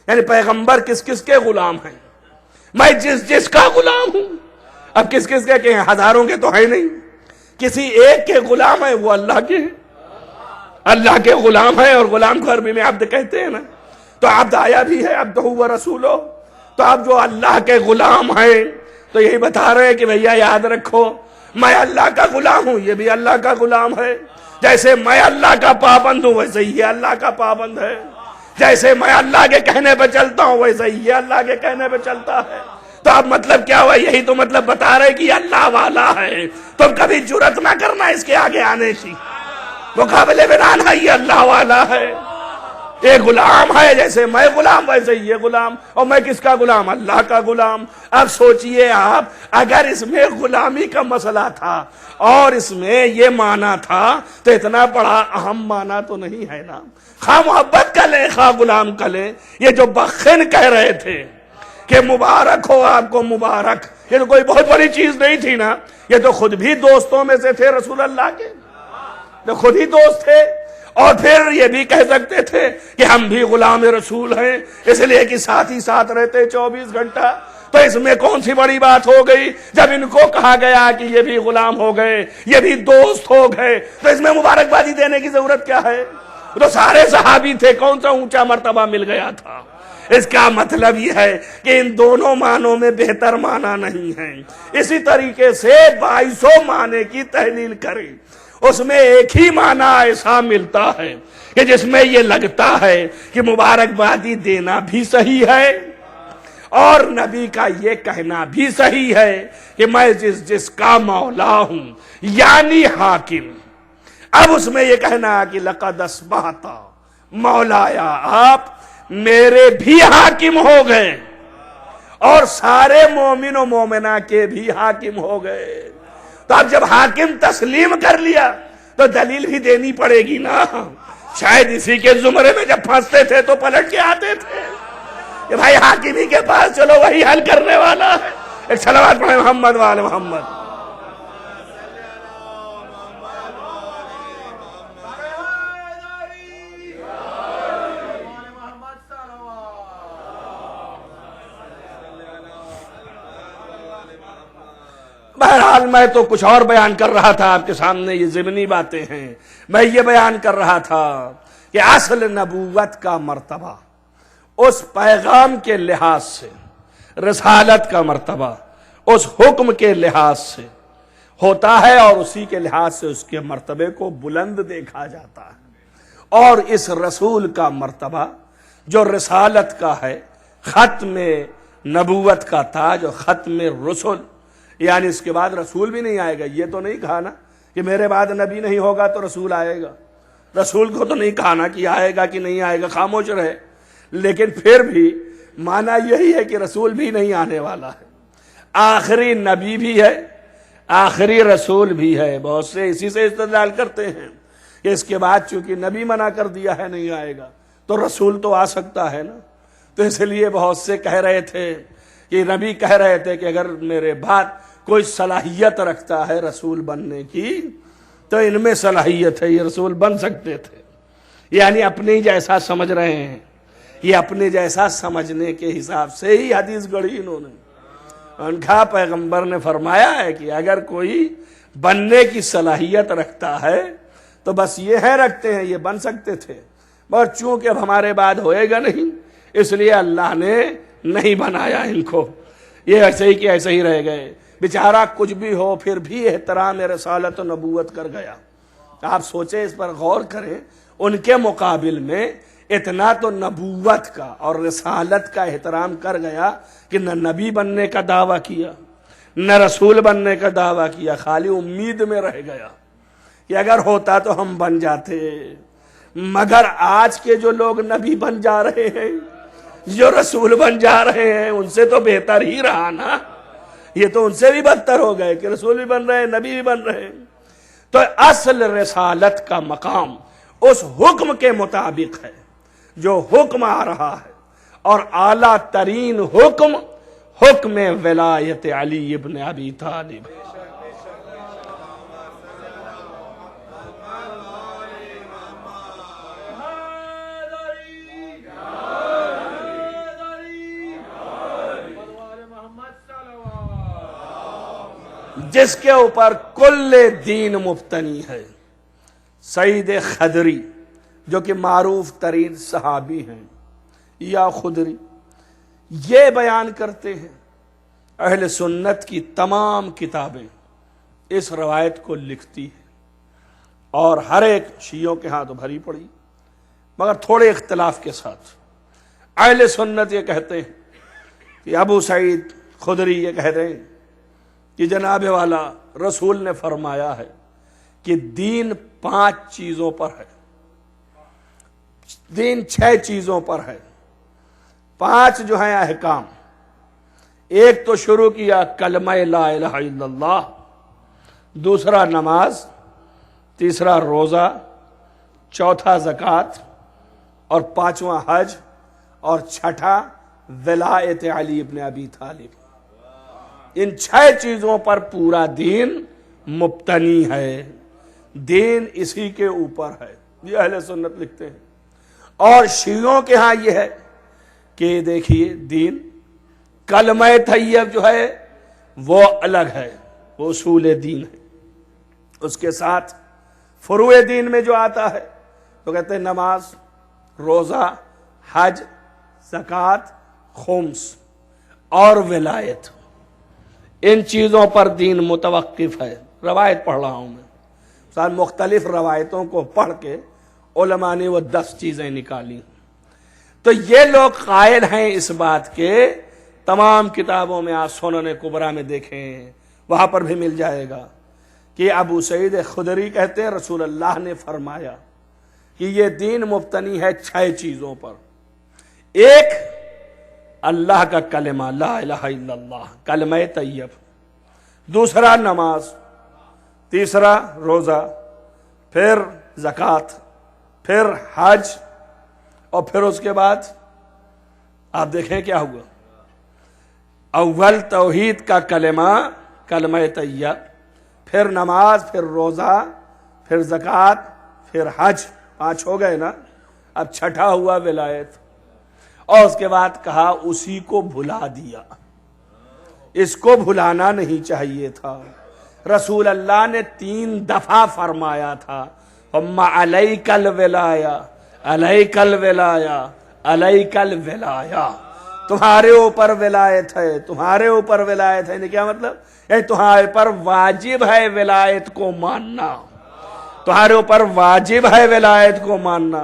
[SPEAKER 1] یعنی پیغمبر کس کس کے غلام ہیں؟ میں جس کا غلام ہوں۔ اب کس کس کے کہ ہزاروں کے تو ہے نہیں، کسی ایک کے غلام ہے، وہ اللہ کے ہیں، اللہ کے غلام ہیں۔ اور غلام کو عربی میں عبد کہتے ہیں نا، تو عبد آیا بھی ہے عبدہ و رسولہ، تو اب جو اللہ کے غلام ہیں تو یہی بتا رہے ہیں کہ بھیا یاد رکھو میں اللہ کا غلام ہوں، یہ بھی اللہ کا غلام ہے۔ جیسے میں اللہ کا پابند ہوں ویسے یہ اللہ کا پابند ہے، جیسے میں اللہ کے کہنے پہ چلتا ہوں ویسے یہ اللہ کے کہنے پہ چلتا ہے۔ تو اب مطلب کیا ہوا؟ یہی تو مطلب بتا رہے کہ یہ اللہ والا ہے، تم کبھی جرات نہ کرنا اس کے آگے آنے کی، مقابلے میں نہ آنا، یہ اللہ والا ہے، یہ غلام ہے، جیسے میں غلام ویسے یہ غلام۔ اور میں کس کا غلام؟ اللہ کا غلام۔ اب سوچئے آپ، اگر اس میں غلامی کا مسئلہ تھا اور اس میں یہ معنی تھا تو اتنا بڑا اہم معنی تو نہیں ہے نا۔ خواہ محبت کا لیں خواہ غلام کا لیں، یہ جو بخن کہہ رہے تھے کہ مبارک ہو آپ کو مبارک، یہ تو کوئی بہت بڑی چیز نہیں تھی نا، یہ تو خود بھی دوستوں میں سے تھے رسول اللہ کے، تو خود ہی دوست تھے۔ اور پھر یہ بھی کہہ سکتے تھے کہ ہم بھی غلام رسول ہیں، اس لیے کہ ساتھ ہی ساتھ رہتے 24 گھنٹہ۔ تو اس میں کون سی بڑی بات ہو گئی جب ان کو کہا گیا کہ یہ بھی غلام ہو گئے، یہ بھی دوست ہو گئے، تو اس میں مبارکبادی دینے کی ضرورت کیا ہے؟ تو سارے صحابی تھے، کون سا اونچا مرتبہ مل گیا تھا؟ اس کا مطلب یہ ہے کہ ان دونوں معنوں میں بہتر معنی نہیں ہے۔ اسی طریقے سے 22 معنی کی تحلیل کریں، اس میں ایک ہی معنی ایسا ملتا ہے کہ جس میں یہ لگتا ہے کہ مبارکبادی دینا بھی صحیح ہے اور نبی کا یہ کہنا بھی صحیح ہے کہ میں جس کا مولا ہوں یعنی حاکم۔ اب اس میں یہ کہنا کہ لقد اصبحت مولایا، آپ میرے بھی حاکم ہو گئے اور سارے مومن و مومنہ کے بھی حاکم ہو گئے۔ تو اب جب حاکم تسلیم کر لیا تو دلیل بھی دینی پڑے گی نا۔ شاید اسی کے زمرے میں جب پھنستے تھے تو پلٹ کے آتے تھے کہ بھائی حاکمی کے پاس چلو، وہی حل کرنے والا ہے۔ ایک صلوات پڑھیں محمد وآل محمد۔ بہرحال میں تو کچھ اور بیان کر رہا تھا آپ کے سامنے، یہ ضمنی باتیں ہیں۔ میں یہ بیان کر رہا تھا کہ اصل نبوت کا مرتبہ اس پیغام کے لحاظ سے، رسالت کا مرتبہ اس حکم کے لحاظ سے ہوتا ہے اور اسی کے لحاظ سے اس کے مرتبے کو بلند دیکھا جاتا ہے۔ اور اس رسول کا مرتبہ جو رسالت کا ہے، ختم نبوت کا تاج اور ختم رسل، یعنی اس کے بعد رسول بھی نہیں آئے گا۔ یہ تو نہیں کہا نا کہ میرے بعد نبی نہیں ہوگا تو رسول آئے گا، رسول کو تو نہیں کہا نا کہ آئے گا کہ نہیں آئے گا، خاموش رہے۔ لیکن پھر بھی معنی یہی ہے کہ رسول بھی نہیں آنے والا ہے، آخری نبی بھی ہے، آخری رسول بھی ہے۔ بہت سے اسی سے استدلال کرتے ہیں کہ اس کے بعد چونکہ نبی منع کر دیا ہے نہیں آئے گا تو رسول تو آ سکتا ہے نا۔ تو اس لیے بہت سے کہہ رہے تھے کہ نبی کہہ رہے تھے کہ اگر میرے بعد کوئی صلاحیت رکھتا ہے رسول بننے کی تو ان میں صلاحیت ہے، یہ رسول بن سکتے تھے۔ یعنی اپنے جیسا سمجھ رہے ہیں، یہ اپنے جیسا سمجھنے کے حساب سے ہی حدیث گڑھی انہوں نے۔ ان کا پیغمبر نے فرمایا ہے کہ اگر کوئی بننے کی صلاحیت رکھتا ہے تو بس یہ ہے رکھتے ہیں، یہ بن سکتے تھے، اور چونکہ اب ہمارے بعد ہوئے گا نہیں اس لیے اللہ نے نہیں بنایا ان کو، یہ ایسے ہی کہ ایسے ہی رہ گئے۔ بیچارہ کچھ بھی ہو پھر بھی احترام رسالت و نبوت کر گیا۔ آپ سوچیں، اس پر غور کریں، ان کے مقابل میں اتنا تو نبوت کا اور رسالت کا احترام کر گیا کہ نہ نبی بننے کا دعویٰ کیا نہ رسول بننے کا دعویٰ کیا، خالی امید میں رہ گیا کہ اگر ہوتا تو ہم بن جاتے۔ مگر آج کے جو لوگ نبی بن جا رہے ہیں، جو رسول بن جا رہے ہیں، ان سے تو بہتر ہی رہا نا، یہ تو ان سے بھی بدتر ہو گئے کہ رسول بھی بن رہے ہیں، نبی بھی بن رہے ہیں۔ تو اصل رسالت کا مقام اس حکم کے مطابق ہے جو حکم آ رہا ہے، اور اعلیٰ ترین حکم حکم ولایت علی ابن ابی طالب۔ جس کے اوپر کل دین مبتنی ہے۔ سید خدری جو کہ معروف ترین صحابی ہیں، یا خدری، یہ بیان کرتے ہیں اہل سنت کی تمام کتابیں اس روایت کو لکھتی ہیں، اور ہر ایک شیعوں کے ہاں تو بھری پڑی، مگر تھوڑے اختلاف کے ساتھ۔ اہل سنت یہ کہتے ہیں کہ ابو سعید خدری یہ کہتے ہیں کہ جناب والا رسول نے فرمایا ہے کہ دین 5 چیزوں پر ہے، دین 6 چیزوں پر ہے، 5 جو ہیں احکام۔ ایک تو شروع کیا کلمہ لا الہ الا اللہ، دوسرا نماز، تیسرا روزہ، چوتھا زکوٰۃ، اور 5واں حج، اور چھٹا ولایت علی ابن ابی طالب۔ ان 6 چیزوں پر پورا دین مبتنی ہے، دین اسی کے اوپر ہے، یہ اہل سنت لکھتے ہیں۔ اور شیعوں کے ہاں یہ ہے کہ دیکھیے دین کلمہ طیب جو ہے وہ الگ ہے، وہ اصول دین ہے، اس کے ساتھ فروع دین میں جو آتا ہے تو کہتے ہیں نماز، روزہ، حج، زکوٰۃ، خمس اور ولایت۔ ان چیزوں پر دین متوقف ہے۔ روایت پڑھ رہا ہوں میں، مختلف روایتوں کو پڑھ کے علماء نے وہ 10 چیزیں نکالی۔ تو یہ لوگ قائل ہیں اس بات کے، تمام کتابوں میں آپ سنن کبریٰ میں دیکھیں، وہاں پر بھی مل جائے گا کہ ابو سعید خدری کہتے ہیں رسول اللہ نے فرمایا کہ یہ دین مبتنی ہے 6 چیزوں پر۔ ایک، اللہ کا کلمہ لا الہ الا اللہ، کلمہ طیب۔ دوسرا نماز، تیسرا روزہ، پھر زکوٰۃ، پھر حج، اور پھر اس کے بعد آپ دیکھیں کیا ہوا۔ اول توحید کا کلمہ، کلمہ طیب، پھر نماز، پھر روزہ، پھر زکوٰۃ، پھر حج، 5 ہو گئے نا۔ اب چھٹا ہوا ولایت، اور اس کے بعد کہا اسی کو بھلا دیا، اس کو بھلانا نہیں چاہیے تھا۔ رسول اللہ نے 3 دفعہ فرمایا تھا علیک الولایہ، علیک الولایہ، علیک الولایہ، تمہارے اوپر ولایت ہے، تمہارے اوپر ولایت ہے۔ کیا مطلب؟ تمہارے پر واجب ہے ولایت کو ماننا، تمہارے اوپر واجب ہے ولایت کو ماننا،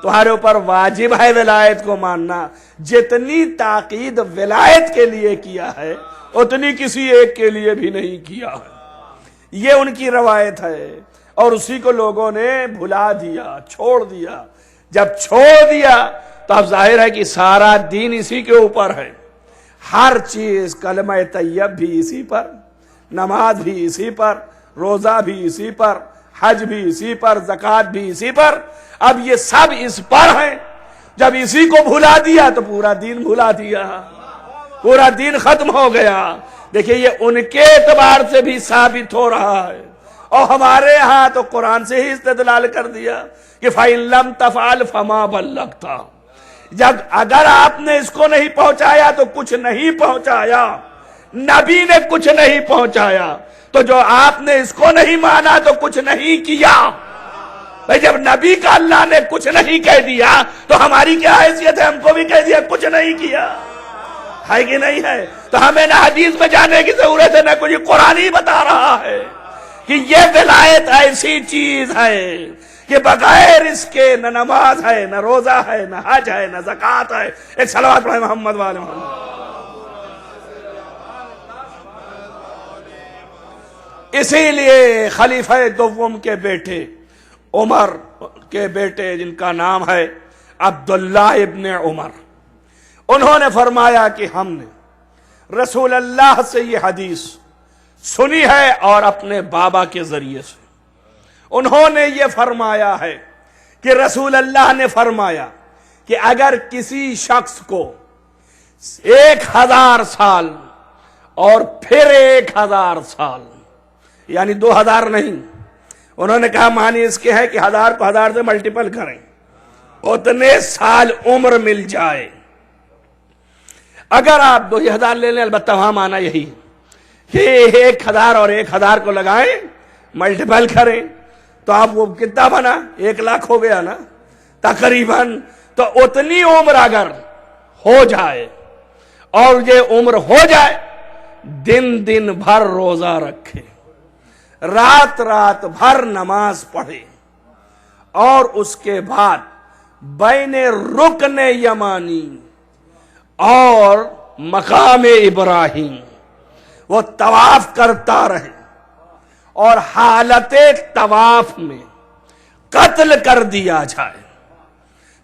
[SPEAKER 1] تمہارے اوپر واجب ہے ولایت کو ماننا۔ جتنی تاکید ولایت کے لیے کیا ہے اتنی کسی ایک کے لیے بھی نہیں کیا ہے، یہ ان کی روایت ہے، اور اسی کو لوگوں نے بھلا دیا، چھوڑ دیا۔ جب چھوڑ دیا تو اب ظاہر ہے کہ سارا دین اسی کے اوپر ہے، ہر چیز، کلمہ طیب بھی اسی پر، نماز بھی اسی پر، روزہ بھی اسی پر، حج بھی اسی پر، زکوٰۃ بھی اسی پر۔ اب یہ سب اس پر ہیں، جب اسی کو بھلا دیا تو پورا دین بھلا دیا، پورا دین ختم ہو گیا۔ دیکھیں یہ ان کے اعتبار سے بھی ثابت ہو رہا ہے، اور ہمارے ہاں تو قرآن سے ہی استدلال کر دیا کہ فَإِن لَمْ تَفْعَلْ فَمَا بَلَّغْتَ۔ جب اگر آپ نے اس کو نہیں پہنچایا تو کچھ نہیں پہنچایا، نبی نے کچھ نہیں پہنچایا، تو جو آپ نے اس کو نہیں مانا تو کچھ نہیں کیا۔ بھئی جب نبی کا اللہ نے کچھ نہیں کہہ دیا تو ہماری کیا حیثیت ہے؟ ہم کو بھی کہہ دیا کچھ نہیں کیا، ہے کہ نہیں ہے؟ تو ہمیں نہ حدیث میں جانے کی ضرورت ہے نہ کچھ، قرآن ہی بتا رہا ہے کہ یہ ولایت ایسی چیز ہے کہ بغیر اس کے نہ نماز ہے، نہ روزہ ہے، نہ حج ہے، نہ زکوٰۃ ہے۔ ایک صلوات پڑھیں محمد والے محمد۔ اسی لیے خلیفہ دوم کے بیٹے عمر کے بیٹے جن کا نام ہے عبداللہ ابن عمر، انہوں نے فرمایا کہ ہم نے رسول اللہ سے یہ حدیث سنی ہے، اور اپنے بابا کے ذریعے سے انہوں نے یہ فرمایا ہے کہ رسول اللہ نے فرمایا کہ اگر کسی شخص کو 1000 سال اور پھر 1000 سال، یعنی 2000 نہیں، انہوں نے کہا معنی اس کے ہے کہ 1000 کو 1000 سے ملٹیپل کریں، اتنے سال عمر مل جائے۔ اگر آپ 2000 لے لیں، البتہ وہاں معنی یہی کہ 1000 اور 1000 کو لگائیں، ملٹیپل کریں، تو آپ وہ کتنا بنا؟ 1,00,000 ہو گیا نا تقریباً۔ تو اتنی عمر اگر ہو جائے اور یہ عمر ہو جائے، دن بھر روزہ رکھے، رات بھر نماز پڑھے، اور اس کے بعد بین رکن یمانی اور مقام ابراہیم وہ طواف کرتا رہے، اور حالت طواف میں قتل کر دیا جائے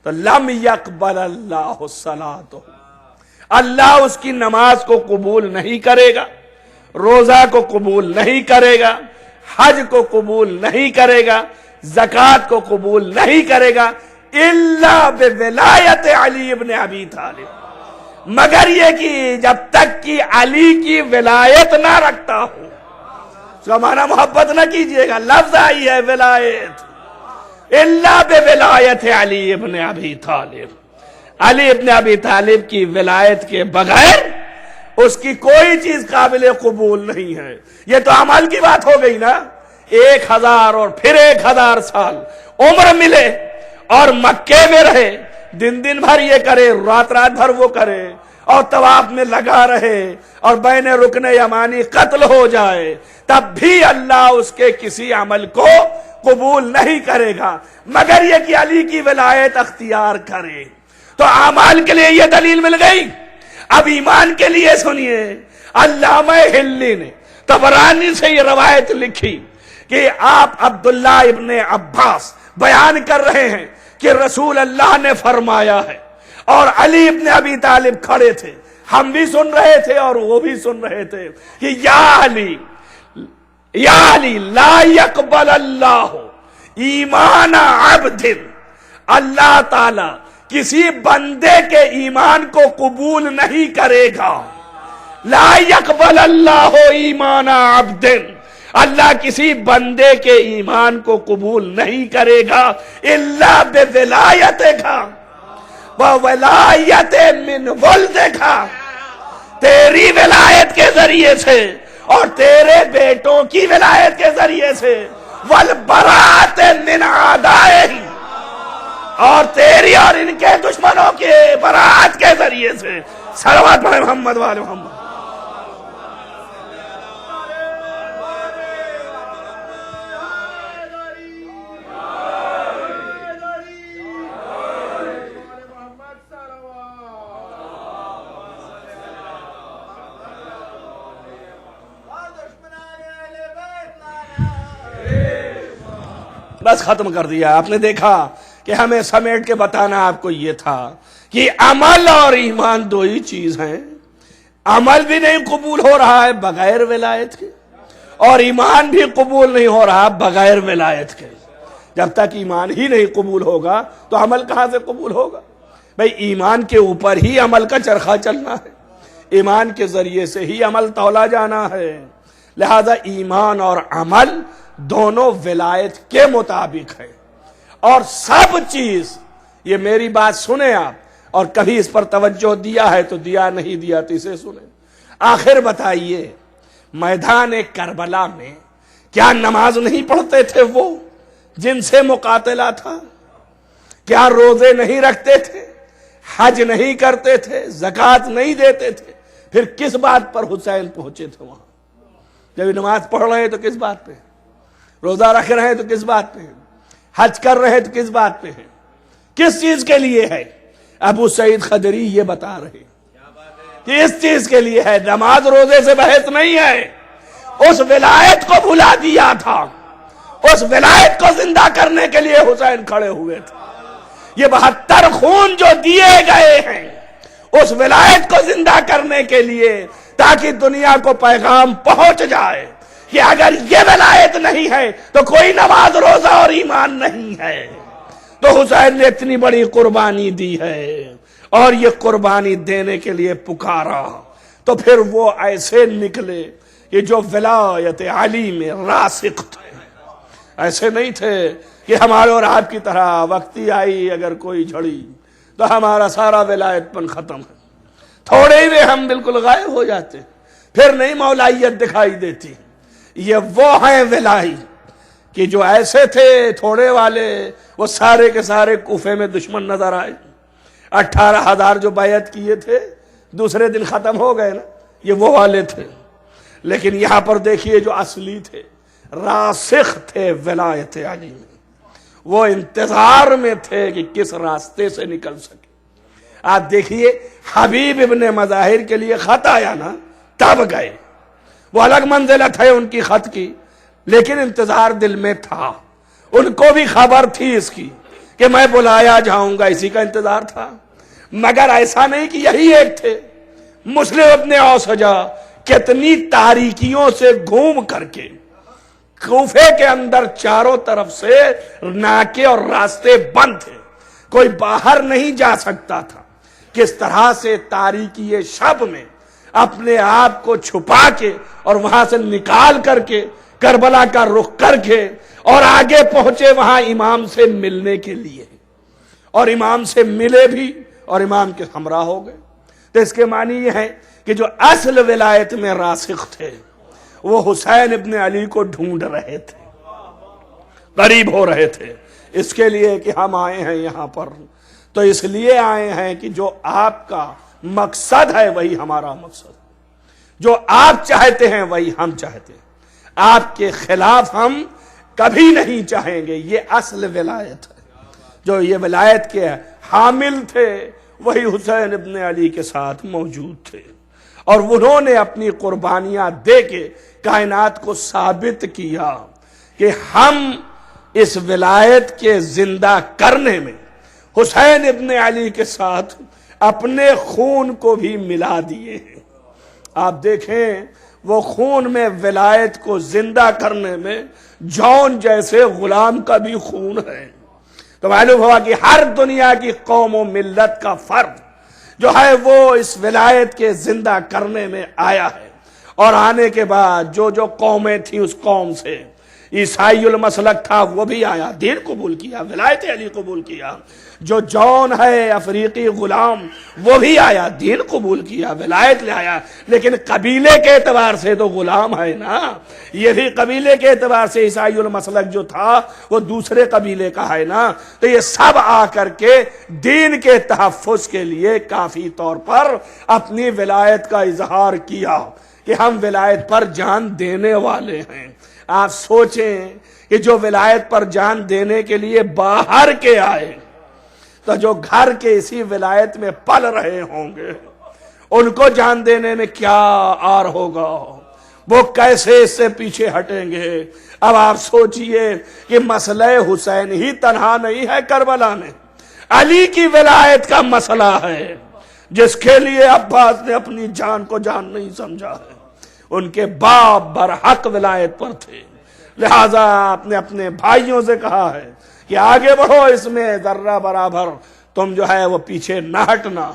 [SPEAKER 1] تو لم یقبل اللہ الصلاۃ، اللہ اس کی نماز کو قبول نہیں کرے گا، روزہ کو قبول نہیں کرے گا، حج کو قبول نہیں کرے گا، زکوٰۃ کو قبول نہیں کرے گا، الا بولایت علی ابن ابی طالب، مگر یہ کہ جب تک کہ علی کی ولایت نہ رکھتا ہو۔ اس کا معنی محبت نہ کیجئے گا، لفظ آئی ہے ولایت، الا بولایت علی ابن ابی طالب، علی ابن ابی طالب کی ولایت کے بغیر اس کی کوئی چیز قابل قبول نہیں ہے۔ یہ تو عمل کی بات ہو گئی نا، 1000 اور پھر 1000 سال عمر ملے اور مکے میں رہے، دن بھر یہ کرے، رات بھر وہ کرے، اور طواف میں لگا رہے، اور بین رکن یمانی قتل ہو جائے، تب بھی اللہ اس کے کسی عمل کو قبول نہیں کرے گا، مگر یہ کہ علی کی ولایت اختیار کرے۔ تو اعمال کے لیے یہ دلیل مل گئی۔ اب ایمان کے لیے سنیے، علامہ ہلی نے طبرانی سے یہ روایت لکھی کہ آپ عبداللہ ابن عباس بیان کر رہے ہیں کہ رسول اللہ نے فرمایا ہے، اور علی ابن ابی طالب کھڑے تھے، ہم بھی سن رہے تھے اور وہ بھی سن رہے تھے کہ یا علی لا یقبل اللہ ایمان عبد، اللہ تعالی کسی بندے کے ایمان کو قبول نہیں کرے گا، لا یقبل اللہ ایمان عبد، اللہ کسی بندے کے ایمان کو قبول نہیں کرے گا الا بولایت کا وولایت من ولد کا، تیری ولایت کے ذریعے سے اور تیرے بیٹوں کی ولایت کے ذریعے سے، والبراءت من اعدائہ، اور تیری اور ان کے دشمنوں کے براءت کے ذریعے سے۔ صلوات پڑھیں محمد وآل محمد۔ بس ختم کر دیا۔ آپ نے دیکھا کہ ہمیں سمیٹ کے بتانا آپ کو یہ تھا کہ عمل اور ایمان دو ہی چیز ہیں، عمل بھی نہیں قبول ہو رہا ہے بغیر ولایت کے، اور ایمان بھی قبول نہیں ہو رہا بغیر ولایت کے۔ جب تک ایمان ہی نہیں قبول ہوگا تو عمل کہاں سے قبول ہوگا؟ بھئی ایمان کے اوپر ہی عمل کا چرخہ چلنا ہے، ایمان کے ذریعے سے ہی عمل تولا جانا ہے، لہذا ایمان اور عمل دونوں ولایت کے مطابق ہے۔ اور سب چیز، یہ میری بات سنیں آپ، اور کبھی اس پر توجہ دیا ہے تو دیا، نہیں دیا تو اسے سنیں۔ آخر بتائیے، میدان کربلا میں کیا نماز نہیں پڑھتے تھے وہ جن سے مقاتلہ تھا؟ کیا روزے نہیں رکھتے تھے؟ حج نہیں کرتے تھے؟ زکوٰۃ نہیں دیتے تھے؟ پھر کس بات پر حسین پہنچے تھے وہاں؟ جب نماز پڑھ رہے ہیں تو کس بات پہ؟ روزہ رکھ رہے ہیں تو کس بات پہ؟ حج کر رہے ہیں تو کس بات پہ ہے؟ کس چیز کے لیے ہے؟ ابو سعید خدری یہ بتا رہے کہ اس چیز کے لیے ہے، نماز روزے سے بحث نہیں ہے۔ اس ولایت کو بھلا دیا تھا، اس ولایت کو زندہ کرنے کے لیے حسین کھڑے ہوئے تھے۔ یہ 72 خون جو دیے گئے ہیں اس ولایت کو زندہ کرنے کے لیے، تاکہ دنیا کو پیغام پہنچ جائے کہ اگر یہ ولایت نہیں ہے تو کوئی نماز روزہ اور ایمان نہیں ہے۔ تو حسین نے اتنی بڑی قربانی دی ہے اور یہ قربانی دینے کے لیے پکارا، تو پھر وہ ایسے نکلے کہ جو ولایت علی میں راسخ تھے، ایسے نہیں تھے کہ ہمارے اور آپ کی طرح وقتی آئی اگر کوئی جھڑی تو ہمارا سارا ولایت پن ختم ہے، تھوڑے ہی میں ہم بالکل غائب ہو جاتے، پھر نہیں مولائیت دکھائی دیتی۔ یہ وہ ہیں ولائی کہ جو ایسے تھے تھوڑے والے، وہ سارے کے سارے کوفے میں دشمن نظر آئے، 18,000 جو بیعت کیے تھے دوسرے دن ختم ہو گئے نا، یہ وہ والے تھے۔ لیکن یہاں پر دیکھیے جو اصلی تھے، راسخ تھے ولایت علی میں، وہ انتظار میں تھے کہ کس راستے سے نکل سکے۔ آپ دیکھیے حبیب ابن مظاہر کے لیے خط آیا نا، تب گئے، وہ الگ منزلت ہے ان کی خط کی، لیکن انتظار دل میں تھا، ان کو بھی خبر تھی اس کی کہ میں بلایا جاؤں گا، اسی کا انتظار تھا۔ مگر ایسا نہیں کہ یہی ایک تھے، مسلم ابن اوسجا کتنی تاریکیوں سے گھوم کر کے کوفے کے اندر چاروں طرف سے ناکے اور راستے بند تھے، کوئی باہر نہیں جا سکتا تھا۔ کس طرح سے تاریکی شب میں اپنے آپ کو چھپا کے اور وہاں سے نکال کر کے کربلا کا رخ کر کے اور آگے پہنچے وہاں امام سے ملنے کے لیے، اور امام سے ملے بھی اور امام کے ہمراہ ہو گئے۔ تو اس کے معنی یہ ہے کہ جو اصل ولایت میں راسخ تھے وہ حسین ابن علی کو ڈھونڈ رہے تھے، قریب ہو رہے تھے۔ اس کے لیے کہ ہم آئے ہیں یہاں پر، تو اس لیے آئے ہیں کہ جو آپ کا مقصد ہے وہی ہمارا مقصد، جو آپ چاہتے ہیں وہی ہم چاہتے ہیں، آپ کے خلاف ہم کبھی نہیں چاہیں گے۔ یہ اصل ولایت ہے۔ جو یہ ولایت کے حامل تھے وہی حسین ابن علی کے ساتھ موجود تھے، اور انہوں نے اپنی قربانیاں دے کے کائنات کو ثابت کیا کہ ہم اس ولایت کے زندہ کرنے میں حسین ابن علی کے ساتھ اپنے خون کو بھی ملا دیے ہیں۔ آپ دیکھیں وہ خون میں ولایت کو زندہ کرنے میں جون جیسے غلام کا بھی خون ہے۔ تو معلوم ہوا کہ ہر دنیا کی قوم و ملت کا فرد جو ہے وہ اس ولایت کے زندہ کرنے میں آیا ہے، اور آنے کے بعد جو جو قومیں تھیں اس قوم سے عیسائی المسلک تھا وہ بھی آیا، دین قبول کیا، ولایت علی قبول کیا۔ جو جون ہے افریقی غلام وہ بھی آیا، دین قبول کیا، ولایت لے آیا، لیکن قبیلے کے اعتبار سے تو غلام ہے نا۔ یہ بھی قبیلے کے اعتبار سے عیسائی المسلک جو تھا وہ دوسرے قبیلے کا ہے نا۔ تو یہ سب آ کر کے دین کے تحفظ کے لیے کافی طور پر اپنی ولایت کا اظہار کیا کہ ہم ولایت پر جان دینے والے ہیں۔ آپ سوچیں کہ جو ولایت پر جان دینے کے لیے باہر کے آئے تو جو گھر کے اسی ولایت میں پل رہے ہوں گے ان کو جان دینے میں کیا آر ہوگا، وہ کیسے اس سے پیچھے ہٹیں گے۔ اب آپ سوچئے کہ مسئلہ حسین ہی تنہا نہیں ہے کربلا میں، علی کی ولایت کا مسئلہ ہے جس کے لیے عباس نے اپنی جان کو جان نہیں سمجھا ہے۔ ان کے باپ برحق ولایت پر تھے، لہذا آپ نے اپنے بھائیوں سے کہا ہے کہ آگے بڑھو، اس میں ذرہ برابر تم جو ہے وہ پیچھے نہ ہٹنا،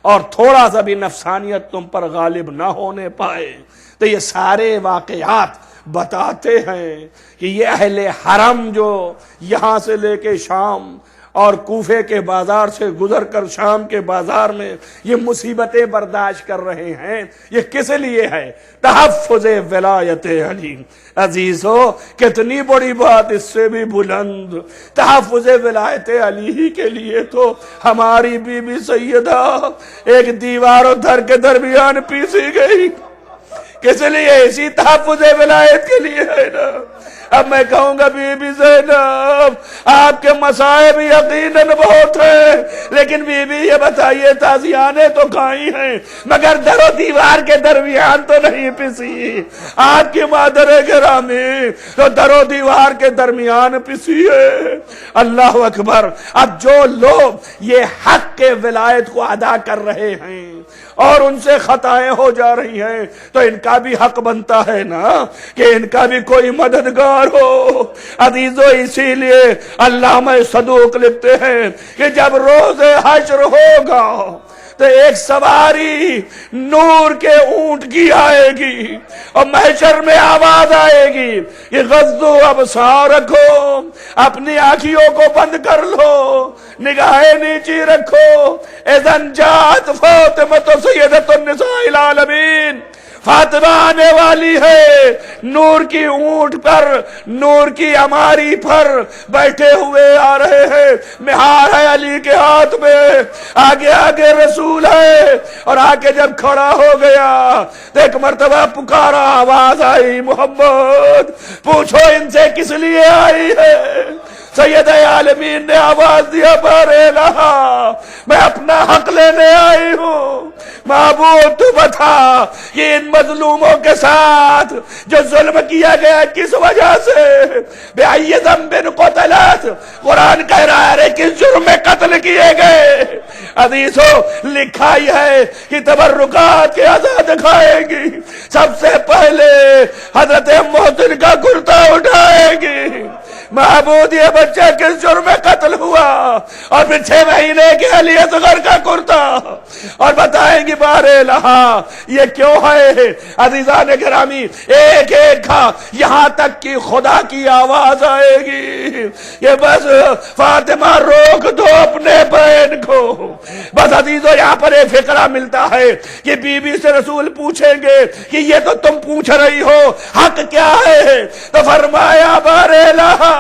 [SPEAKER 1] اور تھوڑا سا بھی نفسانیت تم پر غالب نہ ہونے پائے۔ تو یہ سارے واقعات بتاتے ہیں کہ یہ اہل حرم جو یہاں سے لے کے شام اور کوفے کے بازار سے گزر کر شام کے بازار میں یہ مصیبتیں برداشت کر رہے ہیں، یہ کس لیے ہے؟ تحفظ ولایت علی۔ عزیزو کتنی بڑی بات، اس سے بھی بلند، تحفظ ولایت علی ہی کے لیے تو ہماری بی بی سیدہ ایک دیوار و در کے درمیان پیسی گئی۔ کس لیے؟ اسی تحفظ ولایت کے لیے ہے نا۔ اب میں کہوں گا بی بی زینب آپ کے مسائب یقیناً بہت ہیں، لیکن بی بی یہ بتائیے تازیانے تو کھائی ہیں مگر در و دیوار کے درمیان تو نہیں پسی۔ آپ کی مادر گرامی تو در و دیوار کے درمیان پسی ہے۔ اللہ اکبر۔ اب جو لوگ یہ حق کے ولایت کو ادا کر رہے ہیں اور ان سے خطائیں ہو جا رہی ہیں تو ان کا بھی حق بنتا ہے نا کہ ان کا بھی کوئی مددگار مارو۔ عزیزو اسی لیے علامہ صدوق لکھتے ہیں کہ جب روز حشر ہوگا تو ایک سواری نور کے اونٹ کی آئے گی اور محشر میں آواز آئے گی کہ غضوا ابصارکم، اپنی آنکھوں کو بند کر لو، نگاہیں نیچی رکھو۔ اذن جاءت فاطمہ سیدۃ النساء العالمین، فاطمہ آنے والی ہے، نور کی اونٹ پر، نور کی عماری پر بیٹھے ہوئے آ رہے ہیں، مہار ہے علی کے ہاتھ میں، آگے آگے رسول ہے، اور آگے جب کھڑا ہو گیا تو ایک مرتبہ پکارا، آواز آئی، محمد پوچھو ان سے کس لیے آئی ہے؟ سید عالمین نے آواز دیا، بارے لہا، میں اپنا حق لینے آئی ہوں۔ معبود تو بتا یہ ان مظلوموں کے ساتھ جو ظلم کیا گیا کس وجہ سے، بِأَيِّ ذَنبٍ قُتِلَتْ، قرآن کہہ رہا ہے کس جرم میں قتل کیے گئے۔ عزیزو لکھا ہی ہے کہ تبرکات کے عزا دکھائے گی، سب سے پہلے حضرت محسن کا کرتا اٹھائے گی، معبود یہ بچہ کس جرم میں قتل ہوا، اور پھر 6 مہینے کے علی اصغر کا کرتا، اور بتائیں گی بارے لہا یہ کیوں ہے۔ عزیزان گرامی ایک ایک کا یہاں تک کہ خدا کی آواز آئے گی کہ بس فاطمہ روک دو اپنے بہن کو۔ بس عزیزو یہاں پر ایک فقرہ ملتا ہے کہ بی بی سے رسول پوچھیں گے کہ یہ تو تم پوچھ رہی ہو حق کیا ہے، تو فرمایا بارے لہا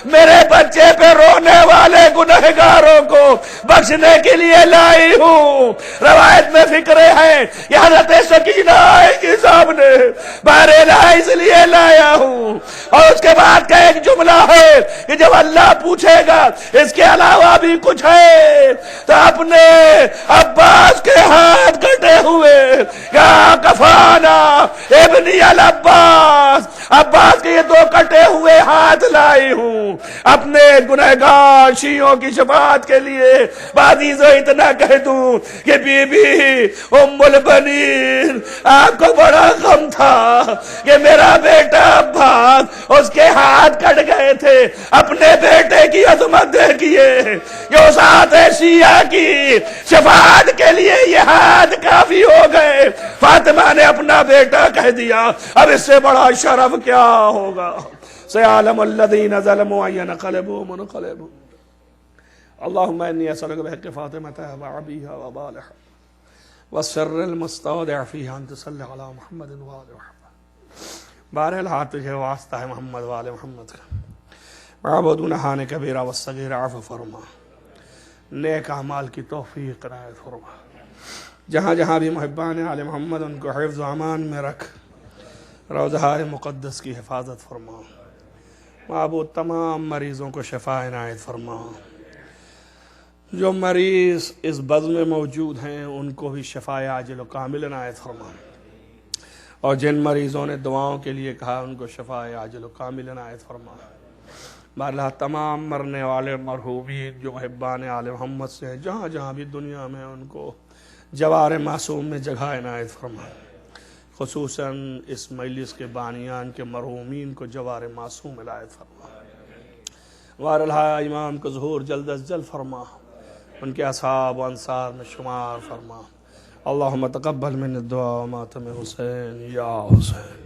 [SPEAKER 1] میرے بچے پہ رونے والے گنہگاروں کو بخشنے کے لیے لائی ہوں۔ روایت میں فکرے ہیں کہ حضرت سکینہ آئے گی سامنے، بارے لہا اس لیے لایا ہوں۔ اور اس کے بعد کا ایک جملہ ہے کہ جب اللہ پوچھے گا اس کے علاوہ بھی کچھ ہے تو اپنے عباس کے ہاتھ کٹے ہوئے کہا کفانا ابنی العباس، عباس کے یہ 2 کٹے ہوئے ہاتھ لائی ہوں اپنے گنہگار شیعوں کی شفاعت کے لیے۔ عزیزو اتنا کہہ دوں کہ بی بی ام البنین آپ کو بڑا غم تھا کہ میرا بیٹا عباس اس کے ہاتھ کٹ گئے تھے، اپنے بیٹے کی عظمت دیکھیے کہ اس ہاتھ شیعہ کی شفاعت کے لیے یہ ہاتھ کافی ہو گئے۔ فاطمہ نے اپنا بیٹا کہہ دیا، اب اس سے بڑا شرف کیا ہوگا۔ سيعلم الذين ظلموا أن ينقلبوا منقلبوا اللهم إني أسألك بحق فاطمة وأبيها وبالها والسر المستودع فيها أن تصلي على محمد وآل محمد۔ بہرحال ہاتھ تجھے واسطہ ہے محمد وآل محمد کا، معبود نہان کبیرہ والصغیر عفو فرما، نیک اعمال کی توفیق عنایت فرما، جہاں جہاں بھی محبان آل محمد ان کو حفظ و امان میں رکھ، روضہ مقدس کی حفاظت فرما، معبود تمام مریضوں کو شفا عنایت فرما، جو مریض اس بزم میں موجود ہیں ان کو بھی شفا عاجل و کامل عنایت فرما، اور جن مریضوں نے دعاؤں کے لیے کہا ان کو شفا عاجل و کامل عنایت فرما۔ بہرحال تمام مرنے والے مرحومین جو محبان آل محمد سے ہیں جہاں جہاں بھی دنیا میں ان کو جوار معصوم میں جگہ عنایت فرما، خصوصاً اس مجلس کے بانیان کے مرحومین کو جوار معصوم عنایت فرما۔ بہرحال امام کا ظہور جلد از جلد فرما، ان کے اصحاب و انصار میں شمار فرما۔ اللہم تقبل من الدعا ماتم حسین یا حسین۔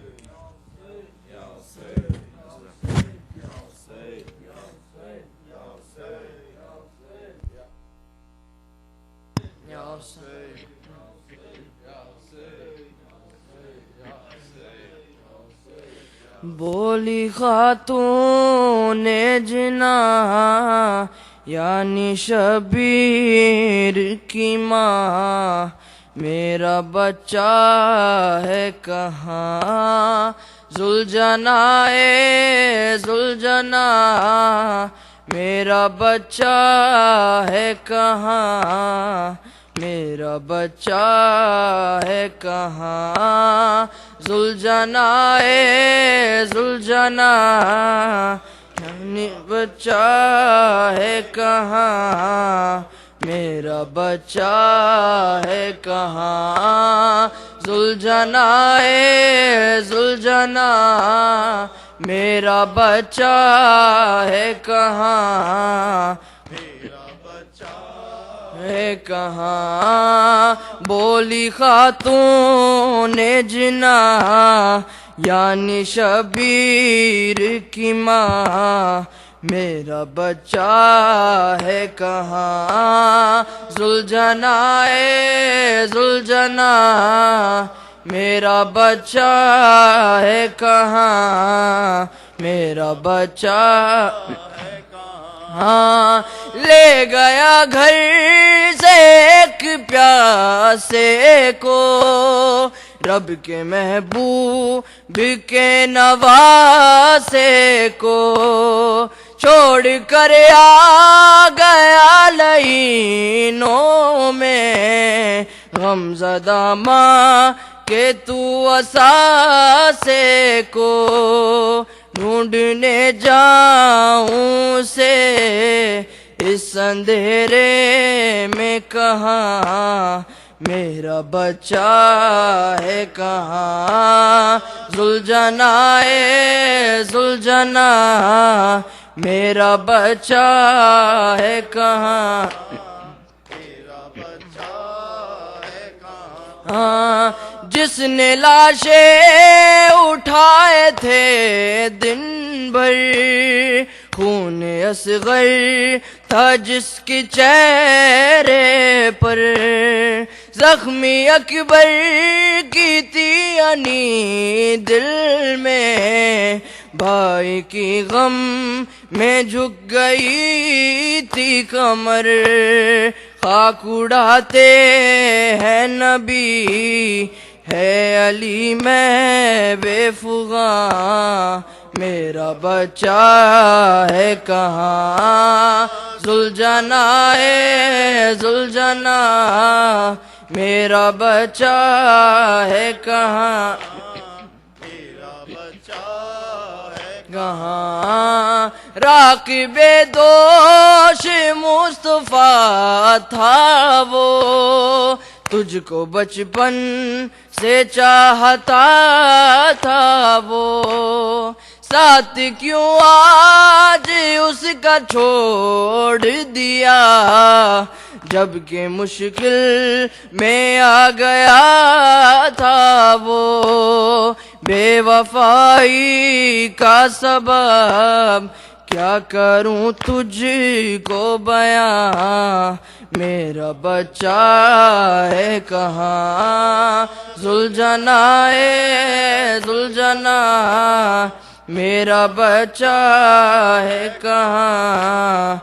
[SPEAKER 2] بولی خاتون جنا یعنی شبیر کی ماں، میرا بچہ ہے کہاں؟ ذوالجنا ذوالجنا میرا بچہ ہے کہاں؟ میرا بچہ ہے کہاں؟ ذوالجنا ذوالجنا یعنی بچہ ہے کہاں؟ میرا بچہ ہے کہاں؟ ذوالجنا ذوالجنا میرا بچہ ہے کہاں ہے کہاں بولی خاتون جنا یعنی شبیر کی ماں میرا بچہ ہے کہاں ذوالجنا ذوالجنا میرا بچہ ہے کہاں میرا بچہ ہاں لے گیا گھر سے ایک پیاسے کو رب کے محبوب کے نواسے کو چھوڑ کر آ گیا لعینوں میں غمزدہ ماں کہ تو اثاثے کو ڈھونڈنے جاؤں سے اس اندھیرے میں کہاں میرا بچہ ہے کہاں ذوالجنا ذوالجنا میرا بچہ ہے کہاں ہاں جس نے لاشیں اٹھائے تھے دن بھر خون اصغر تھا جس کے چہرے پر زخمی اکبر کی تھی انی دل میں بھائی کی غم میں جھک گئی تھی کمر خاک اڑاتے ہیں نبی ہے علی میں بے فغاں میرا بچہ ہے کہاں ذوالجنا ذوالجنا میرا بچہ ہے کہاں کہاں راقب دوش مصطفیٰ تھا وہ تجھ کو بچپن سے چاہتا تھا وہ ساتھ کیوں آج اس کا چھوڑ دیا جبکہ مشکل میں آ گیا تھا وہ بے وفائی کا سبب کیا کروں تجھ کو بیان میرا بچہ ہے کہاں ذوالجنا ذوالجنا میرا بچہ ہے کہاں